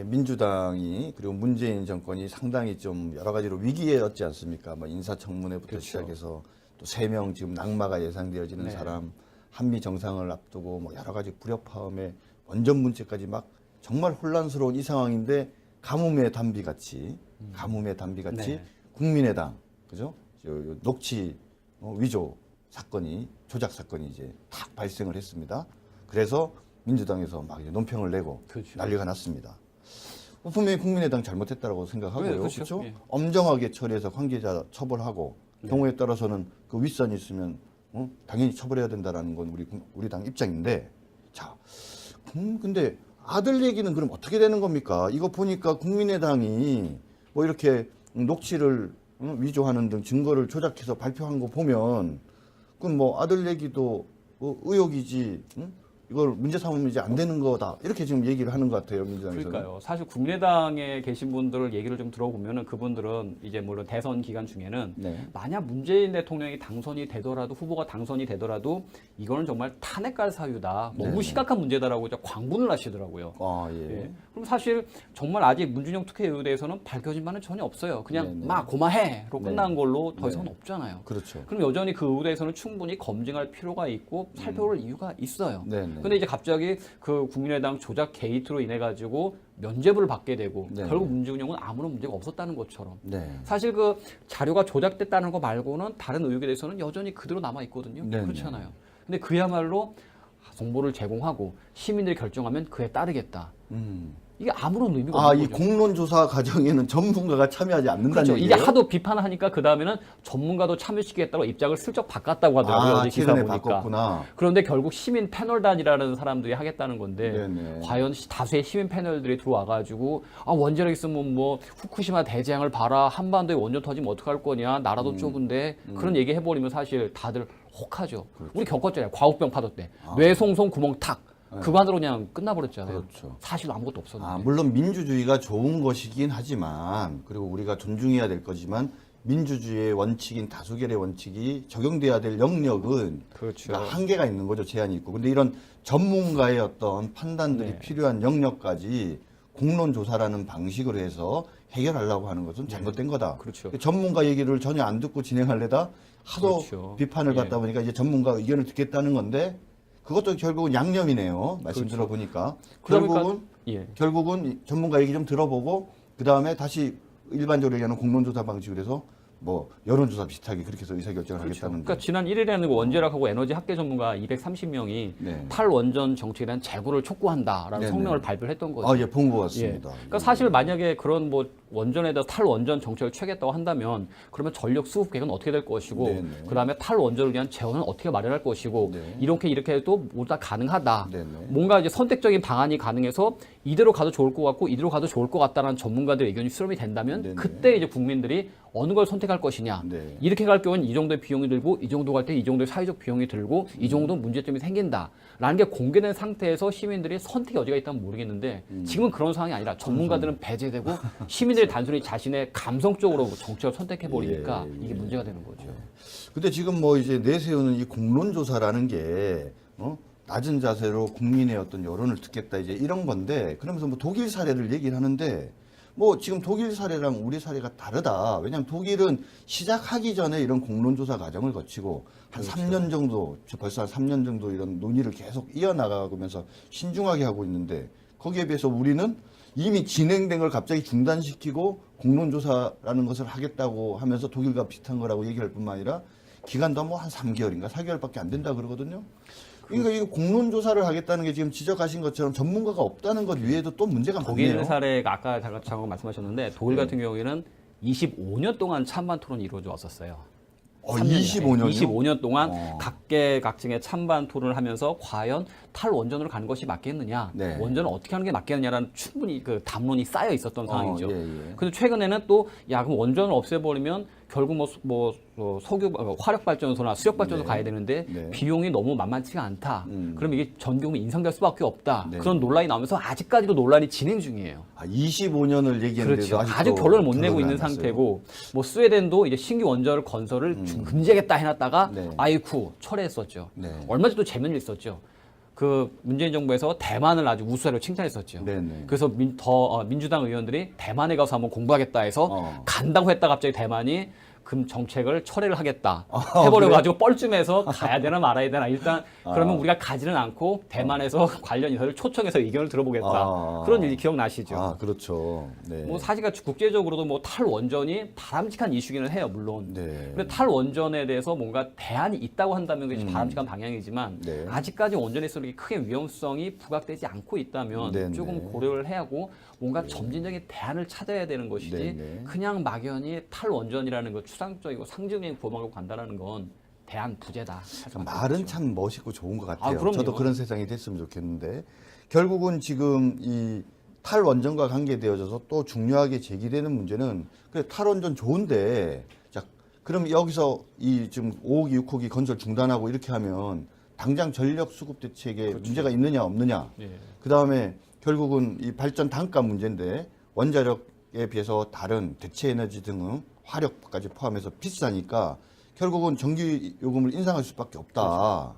Speaker 1: 민주당이 그리고 문재인 정권이 상당히 좀 여러 가지로 위기였지 않습니까? 뭐 인사청문회부터
Speaker 2: 그렇죠.
Speaker 1: 시작해서 또 3명 지금 낙마가 예상되어지는
Speaker 2: 네.
Speaker 1: 사람, 한미 정상을 앞두고 뭐 여러 가지 불협화음에 원전 문제까지 막 정말 혼란스러운 이 상황인데 가뭄의 단비같이
Speaker 2: 네.
Speaker 1: 국민의당 그죠? 녹취 위조 사건이 조작 사건이 이제 탁 발생을 했습니다. 그래서 민주당에서 막 이제 논평을 내고
Speaker 2: 그렇죠.
Speaker 1: 난리가 났습니다. 분명히 국민의당 잘못했다고 생각하고요.
Speaker 2: 네,
Speaker 1: 그렇죠?
Speaker 2: 예.
Speaker 1: 엄정하게 처리해서 관계자 처벌하고 경우에 따라서는 그 윗선이 있으면 당연히 처벌해야 된다라는 건 우리 당 입장인데, 자, 근데 아들 얘기는 그럼 어떻게 되는 겁니까? 이거 보니까 국민의당이 뭐 이렇게 녹취를 위조하는 등 증거를 조작해서 발표한 거 보면 그럼 뭐 아들 얘기도 의혹이지, 이걸 문제 삼으면 이제 안 되는 거다, 이렇게 지금 얘기를 하는 것 같아요, 민주당에서는.
Speaker 2: 그러니까요. 사실 국민의당에 계신 분들 얘기를 좀 들어보면은 그분들은 이제 물론 대선 기간 중에는
Speaker 1: 네.
Speaker 2: 만약 문재인 대통령이 당선이 되더라도 후보가 당선이 되더라도 이거는 정말 탄핵갈 사유다. 너무
Speaker 1: 네네.
Speaker 2: 심각한 문제다라고 이제 광분을 하시더라고요.
Speaker 1: 아, 예.
Speaker 2: 예. 그럼 사실 정말 아직 문준영 특혜 의혹에 대해서는 밝혀진 바는 전혀 없어요. 그냥
Speaker 1: 네네.
Speaker 2: 막 고마해로 끝난
Speaker 1: 네.
Speaker 2: 걸로 더 이상은
Speaker 1: 네.
Speaker 2: 없잖아요.
Speaker 1: 그렇죠.
Speaker 2: 그럼 여전히 그 의혹에 대해서는 충분히 검증할 필요가 있고 살펴볼 이유가 있어요.
Speaker 1: 네네.
Speaker 2: 근데 이제 갑자기 그 국민의당 조작 게이트로 인해 가지고 면죄부를 받게 되고
Speaker 1: 네.
Speaker 2: 결국 문준영은 아무런 문제가 없었다는 것처럼
Speaker 1: 네.
Speaker 2: 사실 그 자료가 조작됐다는 거 말고는 다른 의혹에 대해서는 여전히 그대로 남아 있거든요.
Speaker 1: 네네.
Speaker 2: 그렇잖아요. 근데 그야말로 정보를 제공하고 시민들이 결정하면 그에 따르겠다. 이게 아무런 의미가
Speaker 1: 아,
Speaker 2: 없는
Speaker 1: 이
Speaker 2: 거죠.
Speaker 1: 공론조사 과정에는 전문가가 참여하지 않는다는
Speaker 2: 그렇죠.
Speaker 1: 얘기예요?
Speaker 2: 이게 하도 비판하니까 그 다음에는 전문가도 참여시키겠다고 입장을 슬쩍 바꿨다고 하더라고요.
Speaker 1: 아,
Speaker 2: 어제 기사
Speaker 1: 최근에
Speaker 2: 보니까.
Speaker 1: 바꿨구나.
Speaker 2: 그런데 결국 시민 패널단이라는 사람들이 하겠다는 건데
Speaker 1: 네네.
Speaker 2: 과연 다수의 시민 패널들이 들어와가지고 원자력 있으면 뭐 후쿠시마 대재앙을 봐라, 한반도에 원전 터지면 어떡할 거냐, 나라도 좁은데 그런 얘기 해버리면 사실 다들 혹하죠.
Speaker 1: 그렇죠.
Speaker 2: 우리 겪었잖아요. 과우병 파도 때 뇌송송 구멍 탁 그만으로 그냥 끝나버렸잖아요.
Speaker 1: 그렇죠.
Speaker 2: 사실 아무것도 없었는데.
Speaker 1: 아, 물론 민주주의가 좋은 것이긴 하지만, 그리고 우리가 존중해야 될 거지만, 민주주의의 원칙인 다수결의 원칙이 적용돼야 될 영역은
Speaker 2: 그렇죠.
Speaker 1: 그러니까 한계가 있는 거죠. 제한이 있고. 근데 이런 전문가의 어떤 판단들이
Speaker 2: 네.
Speaker 1: 필요한 영역까지 공론조사라는 방식으로 해서 해결하려고 하는 것은 잘못된 거다.
Speaker 2: 그렇죠.
Speaker 1: 전문가 얘기를 전혀 안 듣고 진행하려다 하도
Speaker 2: 그렇죠.
Speaker 1: 비판을
Speaker 2: 예.
Speaker 1: 받다 보니까 이제 전문가 의견을 듣겠다는 건데, 그것도 결국은 양념이네요. 말씀
Speaker 2: 그렇죠.
Speaker 1: 들어보니까.
Speaker 2: 그러니까,
Speaker 1: 결국은 이 전문가 얘기 좀 들어보고 그 다음에 다시 일반적으로 얘기하는 공론조사 방식으로 해서 뭐 여론조사 비슷하게 그렇게 해서 의사결정을
Speaker 2: 그렇죠.
Speaker 1: 하겠다는
Speaker 2: 그러니까 지난 1일에는 원자력하고 에너지 학계 전문가 230명이
Speaker 1: 네.
Speaker 2: 탈원전 정책에 대한 재고를 촉구한다라는
Speaker 1: 네네.
Speaker 2: 성명을 발표를 했던 거죠.
Speaker 1: 아, 예, 본 것
Speaker 2: 예.
Speaker 1: 같습니다.
Speaker 2: 그러니까 사실 만약에 그런 뭐 원전에 대해서 탈원전 정책을 취하겠다고 한다면 그러면 전력 수급 계획은 어떻게 될 것이고
Speaker 1: 네네.
Speaker 2: 그다음에 탈원전을 위한 재원은 어떻게 마련할 것이고
Speaker 1: 네.
Speaker 2: 이렇게 해도 모두 다 가능하다.
Speaker 1: 네네.
Speaker 2: 뭔가 이제 선택적인 방안이 가능해서 이대로 가도 좋을 것 같고 이대로 가도 좋을 것 같다는 전문가들의 의견이 수렴이 된다면
Speaker 1: 네네.
Speaker 2: 그때 이제 국민들이 어느 걸 선택할 것이냐.
Speaker 1: 네.
Speaker 2: 이렇게 갈 경우는 이 정도의 비용이 들고 이 정도 갈 때 이 정도의 사회적 비용이 들고 이 정도 문제점이 생긴다라는 게 공개된 상태에서 시민들이 선택의 여지가 있다면 모르겠는데 지금은 그런 상황이 아니라 전문가들은 배제되고 시민들이 단순히 자신의 감성적으로 정책을 선택해 버리니까
Speaker 1: 예, 예.
Speaker 2: 이게 문제가 되는 거죠.
Speaker 1: 근데 지금 뭐 이제 내세우는 이 공론조사라는 게 낮은 자세로 국민의 어떤 여론을 듣겠다 이제 이런 건데, 그러면서 뭐 독일 사례를 얘기를 하는데 뭐 지금 독일 사례랑 우리 사례가 다르다. 왜냐하면 독일은 시작하기 전에 이런 공론조사 과정을 거치고 한 3년 정도, 벌써 한 3년 정도 이런 논의를 계속 이어나가면서 신중하게 하고 있는데, 거기에 비해서 우리는 이미 진행된 걸 갑자기 중단시키고 공론조사라는 것을 하겠다고 하면서 독일과 비슷한 거라고 얘기할 뿐만 아니라 기간도 뭐 한 3개월인가 4개월밖에 안 된다 그러거든요. 그러니까 이거 공론조사를 하겠다는 게 지금 지적하신 것처럼 전문가가 없다는 것 외에도 또 문제가
Speaker 2: 독일
Speaker 1: 많네요.
Speaker 2: 사례가 아까 잠깐 말씀하셨는데 독일 같은 경우에는 25년 동안 찬반 토론이 이루어져 왔었어요.
Speaker 1: 25년이요?
Speaker 2: 25년 동안 각계각층의 찬반 토론을 하면서 과연 탈원전으로 가는 것이 맞겠느냐,
Speaker 1: 네.
Speaker 2: 원전을 어떻게 하는 게 맞겠느냐라는 충분히 그 담론이 쌓여 있었던 상황이죠.
Speaker 1: 예.
Speaker 2: 근데 최근에는 또 그럼 원전을 없애버리면 결국 석유 화력 발전소나 수력 발전소
Speaker 1: 네.
Speaker 2: 가야 되는데
Speaker 1: 네.
Speaker 2: 비용이 너무 만만치가 않다. 그럼 이게 전 경우 인상될 수밖에 없다.
Speaker 1: 네.
Speaker 2: 그런 논란이 나오면서 아직까지도 논란이 진행 중이에요.
Speaker 1: 25년을 얘기했는데도
Speaker 2: 그렇죠.
Speaker 1: 아직도
Speaker 2: 아직 결론을 못 내고
Speaker 1: 결론이
Speaker 2: 있는
Speaker 1: 안 났어요.
Speaker 2: 상태고, 뭐 스웨덴도 이제 신규 원전 건설을 금지하겠다 해놨다가
Speaker 1: 네.
Speaker 2: 아이쿠 철회했었죠.
Speaker 1: 네.
Speaker 2: 얼마 전에도 재밌는 일 있었죠. 그 문재인 정부에서 대만을 아주 우수사로 칭찬했었죠.
Speaker 1: 네네.
Speaker 2: 그래서 민주당 의원들이 대만에 가서 한번 공부하겠다 해서 간다고 했다 갑자기 대만이 정책을 철회를 하겠다 해버려 가지고 뻘쭘해서 가야 되나 말아야 되나 일단 그러면 우리가 가지는 않고 대만에서 관련 인사를 초청해서 의견을 들어보겠다 그런 일 기억나시죠?
Speaker 1: 아, 그렇죠. 네.
Speaker 2: 뭐 사실은 국제적으로도 뭐 탈원전이 바람직한 이슈기는 해요, 물론.
Speaker 1: 네.
Speaker 2: 근데 탈원전에 대해서 뭔가 대안이 있다고 한다면 그게 바람직한 방향이지만
Speaker 1: 네.
Speaker 2: 아직까지 원전에서 이렇게 크게 위험성이 부각되지 않고 있다면
Speaker 1: 네,
Speaker 2: 조금
Speaker 1: 네.
Speaker 2: 고려를 해야 하고 뭔가 점진적인 대안을 찾아야 되는 것이지
Speaker 1: 네, 네.
Speaker 2: 그냥 막연히 탈원전이라는 거 추상적이고 상징적인 구호막을 간다는 건 대안 부재다.
Speaker 1: 말은 참 멋있고 좋은 것 같아요.
Speaker 2: 그럼요.
Speaker 1: 저도 그런 세상이 됐으면 좋겠는데 결국은 지금 이 탈원전과 관계되어져서 또 중요하게 제기되는 문제는 그래 탈원전 좋은데 자 그럼 여기서 이 지금 5호기 6호기 건설 중단하고 이렇게 하면 당장 전력 수급 대책에 문제가 있느냐 없느냐.
Speaker 2: 예.
Speaker 1: 그다음에 결국은 이 발전 단가 문제인데 원자력에 비해서 다른 대체 에너지 등은 화력까지 포함해서 비싸니까 결국은 전기 요금을 인상할 수밖에 없다.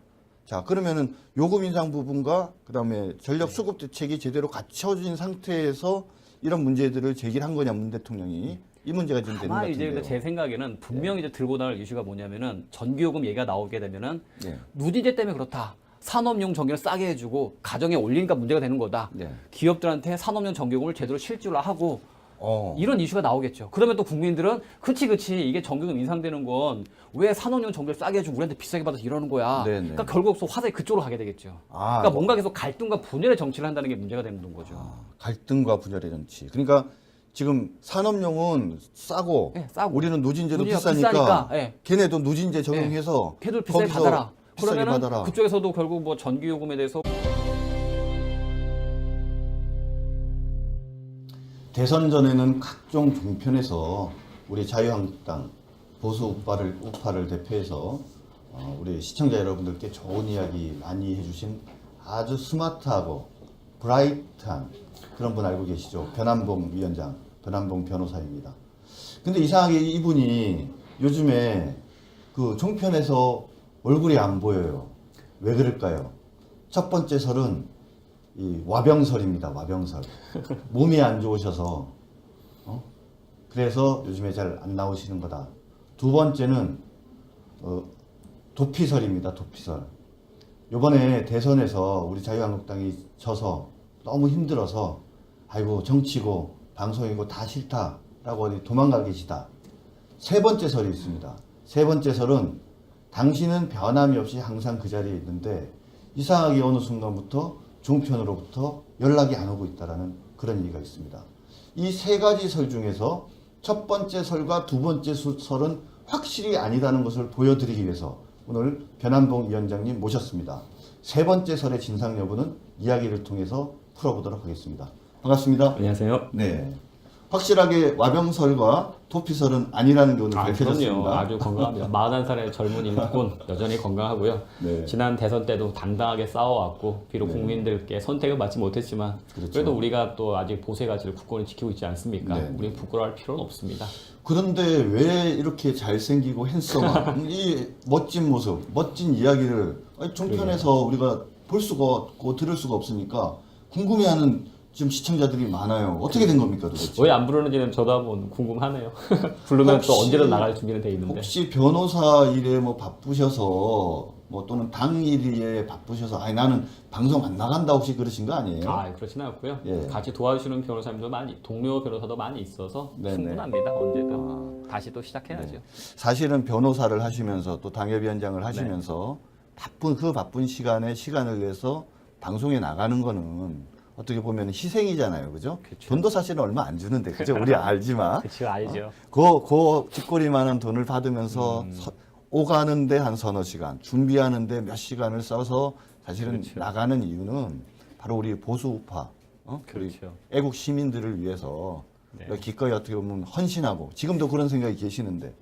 Speaker 1: 자, 그러면은 요금 인상 부분과 그다음에 전력 수급 대책이 제대로 갖춰진 상태에서 이런 문제들을 제기한 거냐 문 대통령이 이 문제가 지금 되는 것
Speaker 2: 아마
Speaker 1: 같은데요.
Speaker 2: 이제 제 생각에는 분명히 이제 들고 나올 이슈가 뭐냐면은 전기요금 얘기가 나오게 되면은
Speaker 1: 네.
Speaker 2: 누진제 때문에 그렇다. 산업용 전기를 싸게 해주고 가정에 올리니까 문제가 되는 거다.
Speaker 1: 네.
Speaker 2: 기업들한테 산업용 전기요금을 제대로 실질로 하고
Speaker 1: 어.
Speaker 2: 이런 이슈가 나오겠죠. 그러면 또 국민들은 그치 이게 전기요금 인상되는 건 왜 산업용 전기를 싸게 해주고 우리한테 비싸게 받아서 이러는 거야.
Speaker 1: 네네.
Speaker 2: 그러니까 결국 또 화살이 그쪽으로 가게 되겠죠.
Speaker 1: 아,
Speaker 2: 그러니까 뭔가 계속 갈등과 분열의 정치를 한다는 게 문제가 되는 거죠.
Speaker 1: 갈등과 분열의 정치. 그러니까 지금 산업용은 싸고,
Speaker 2: 네, 싸고.
Speaker 1: 우리는 누진제도
Speaker 2: 누진제가
Speaker 1: 비싸니까,
Speaker 2: 비싸니까, 네.
Speaker 1: 걔네도 누진제 적용해서
Speaker 2: 걔들 비싸게
Speaker 1: 거기서
Speaker 2: 받아라.
Speaker 1: 비싸게
Speaker 2: 그러면은
Speaker 1: 받아라.
Speaker 2: 그쪽에서도 결국 뭐 전기요금에 대해서
Speaker 1: 대선 전에는 각종 종편에서 우리 자유한국당 보수 우파를 대표해서 우리 시청자 여러분들께 좋은 이야기 많이 해주신 아주 스마트하고 브라이트한 그런 분 알고 계시죠? 변한봉 위원장, 변한봉 변호사입니다. 근데 이상하게 이분이 요즘에 그 종편에서 얼굴이 안 보여요. 왜 그럴까요? 첫 번째 설은 이 와병설입니다. 와병설. 몸이 안 좋으셔서 그래서 요즘에 잘 안 나오시는 거다. 두 번째는 도피설입니다. 도피설. 이번에 대선에서 우리 자유한국당이 져서 너무 힘들어서 아이고 정치고 방송이고 다 싫다라고 어디 도망가 계시다. 세 번째 설이 있습니다. 세 번째 설은 당신은 변함이 없이 항상 그 자리에 있는데 이상하게 어느 순간부터 종편으로부터 연락이 안 오고 있다라는 그런 얘기가 있습니다. 이 세 가지 설 중에서 첫 번째 설과 두 번째 설은 확실히 아니다는 것을 보여드리기 위해서 오늘 변한봉 위원장님 모셨습니다. 세 번째 설의 진상 여부는 이야기를 통해서 풀어보도록 하겠습니다. 반갑습니다.
Speaker 2: 안녕하세요.
Speaker 1: 네. 확실하게 와병설과 도피설은 아니라는 게 오늘
Speaker 2: 그럼요.
Speaker 1: 밝혀졌습니다.
Speaker 2: 아주 건강합니다. 41살의 젊은 인군 여전히 건강하고요.
Speaker 1: 네.
Speaker 2: 지난 대선 때도 당당하게 싸워왔고 비록 국민들께 선택을 받지 못했지만
Speaker 1: 그렇죠.
Speaker 2: 그래도 우리가 또 아직 보세 가치를 굳건히 지키고 있지 않습니까?
Speaker 1: 네.
Speaker 2: 우리는 부끄러워할 필요는 없습니다.
Speaker 1: 그런데 왜 이렇게 잘생기고 핸섬한 이 멋진 모습, 멋진 이야기를 종편에서 우리가 볼 수가 없고 들을 수가 없으니까 궁금해하는 지금 시청자들이 많아요. 어떻게 된 겁니까 도대체?
Speaker 2: 왜 안 부르는지는 저도 한번 궁금하네요. 부르면 또
Speaker 1: 혹시-
Speaker 2: 언제든 나갈 준비는 돼 있는데.
Speaker 1: 혹시 변호사 일에 뭐 바쁘셔서 뭐 또는 당 일에 바쁘셔서 아니 나는 방송 안 나간다 혹시 그러신 거 아니에요?
Speaker 2: 아, 그렇지는 않고요.
Speaker 1: 예.
Speaker 2: 같이 도와주시는 변호사님도 많이, 동료 변호사도 많이 있어서
Speaker 1: 네네.
Speaker 2: 충분합니다. 언제든 다시 또 시작해야죠.
Speaker 1: 사실은 변호사를 하시면서 또 당협위원장을 하시면서 바쁜 시간에 시간을 내서 방송에 나가는 거는 어떻게 보면 희생이잖아요, 그죠?
Speaker 2: 그쵸.
Speaker 1: 돈도 사실은 얼마 안 주는데, 그죠? 우리 알지만.
Speaker 2: 그치, 알죠.
Speaker 1: 그 뒷거리만한 돈을 받으면서 오가는데 한 서너 시간, 준비하는데 몇 시간을 써서 사실은
Speaker 2: 그렇죠.
Speaker 1: 나가는 이유는 바로 우리 보수 우파, 우리
Speaker 2: 그렇죠.
Speaker 1: 애국 시민들을 위해서
Speaker 2: 네.
Speaker 1: 기꺼이 어떻게 보면 헌신하고 지금도 그런 생각이 계시는데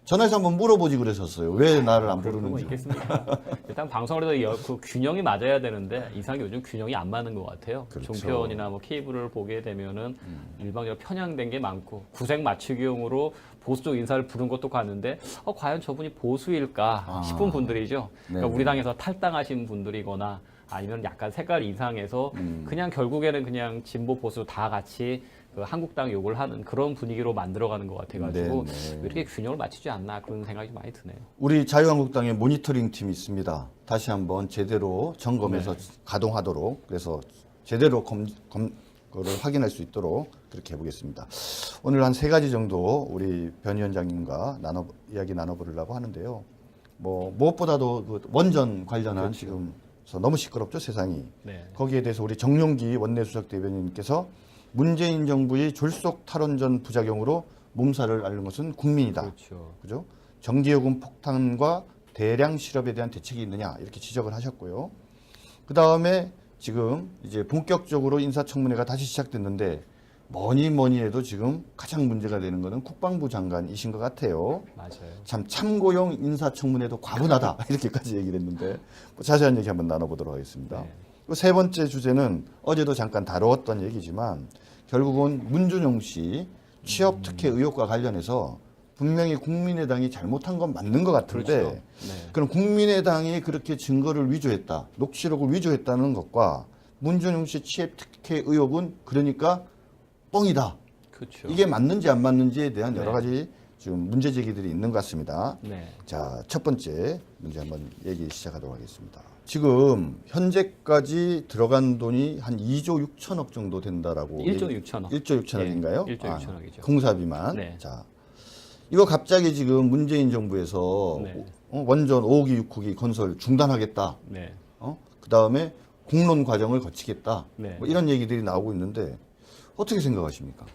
Speaker 1: 전화해서 한번 물어보지 그러셨어요. 왜 나를 안
Speaker 2: 그럴 거
Speaker 1: 부르는지.
Speaker 2: 있겠습니까? 일단 방송을 해도 그 균형이 맞아야 되는데 이상하게 요즘 균형이 안 맞는 것 같아요.
Speaker 1: 그렇죠.
Speaker 2: 종편이나 뭐 케이블을 보게 되면은 일방적으로 편향된 게 많고 구색 맞추기용으로 보수 쪽 인사를 부른 것도 갔는데 과연 저분이 보수일까 싶은 분들이죠. 그러니까
Speaker 1: 네네.
Speaker 2: 우리 당에서 탈당하신 분들이거나 아니면 약간 색깔 이상해서 그냥 결국에는 그냥 진보 보수 다 같이 그 한국당 욕을 하는 그런 분위기로 만들어가는 것 같아가지고
Speaker 1: 네, 네.
Speaker 2: 왜 이렇게 균형을 맞추지 않나 그런 생각이 많이 드네요.
Speaker 1: 우리 자유한국당의 모니터링 팀이 있습니다. 다시 한번 제대로 점검해서 가동하도록 그래서 제대로 그거를 확인할 수 있도록 그렇게 해보겠습니다. 오늘 한 3가지 정도 우리 변 위원장님과 이야기 나눠보려고 하는데요. 뭐 무엇보다도 그 원전 관련한 지금 너무 시끄럽죠 세상이.
Speaker 2: 네.
Speaker 1: 거기에 대해서 우리 정용기 원내수석 대변인께서 문재인 정부의 졸속 탈원전 부작용으로 몸살을 앓는 것은 국민이다.
Speaker 2: 그렇죠.
Speaker 1: 그죠? 전기요금 폭탄과 대량 실업에 대한 대책이 있느냐 이렇게 지적을 하셨고요. 그 다음에 지금 이제 본격적으로 인사청문회가 다시 시작됐는데 뭐니 해도 지금 가장 문제가 되는 것은 국방부 장관이신 것 같아요.
Speaker 2: 맞아요.
Speaker 1: 참 참고용 인사청문회도 과분하다 이렇게까지 얘기를 했는데 뭐 자세한 얘기 한번 나눠보도록 하겠습니다.
Speaker 2: 네.
Speaker 1: 그 3번째 주제는 어제도 잠깐 다루었던 얘기지만 결국은 문준용 씨 취업 특혜 의혹과 관련해서 분명히 국민의당이 잘못한 건 맞는 것 같은데
Speaker 2: 그렇죠. 네.
Speaker 1: 그럼 국민의당이 그렇게 증거를 위조했다, 녹취록을 위조했다는 것과 문준용 씨 취업 특혜 의혹은 그러니까 뻥이다.
Speaker 2: 그렇죠.
Speaker 1: 이게 맞는지 안 맞는지에 대한
Speaker 2: 네.
Speaker 1: 여러 가지 지금 문제 제기들이 있는 것 같습니다.
Speaker 2: 네.
Speaker 1: 자, 첫 번째 문제 한번 얘기 시작하도록 하겠습니다. 지금 현재까지 들어간 돈이 한 2조 6천억 정도 된다라고
Speaker 2: 1조 6천억.
Speaker 1: 1조 6천억인가요?
Speaker 2: 네, 1조 6천억이죠.
Speaker 1: 공사비만.
Speaker 2: 네.
Speaker 1: 자, 이거 갑자기 지금 문재인 정부에서
Speaker 2: 네.
Speaker 1: 원전 5호기 6호기 건설 중단하겠다.
Speaker 2: 네.
Speaker 1: 그 다음에 공론 과정을 거치겠다.
Speaker 2: 네.
Speaker 1: 뭐 이런 얘기들이 나오고 있는데 어떻게 생각하십니까?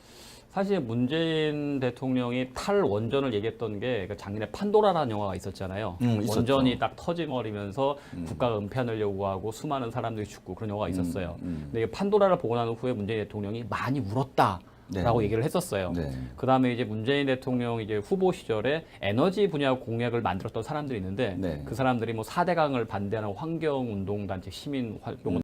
Speaker 2: 사실 문재인 대통령이 탈원전을 얘기했던 게 작년에 판도라라는 영화가 있었잖아요.
Speaker 1: 있었죠.
Speaker 2: 원전이 딱 터져버리면서 국가가 은폐하는 요구하고 수많은 사람들이 죽고 그런 영화가 있었어요. 근데 이 판도라를 보고 난 후에 문재인 대통령이 많이 울었다라고
Speaker 1: 네.
Speaker 2: 얘기를 했었어요.
Speaker 1: 네.
Speaker 2: 그 다음에 이제 문재인 대통령 이제 후보 시절에 에너지 분야 공약을 만들었던 사람들이 있는데
Speaker 1: 네.
Speaker 2: 그 사람들이 뭐 4대강을 반대하는 환경운동단체 시민활동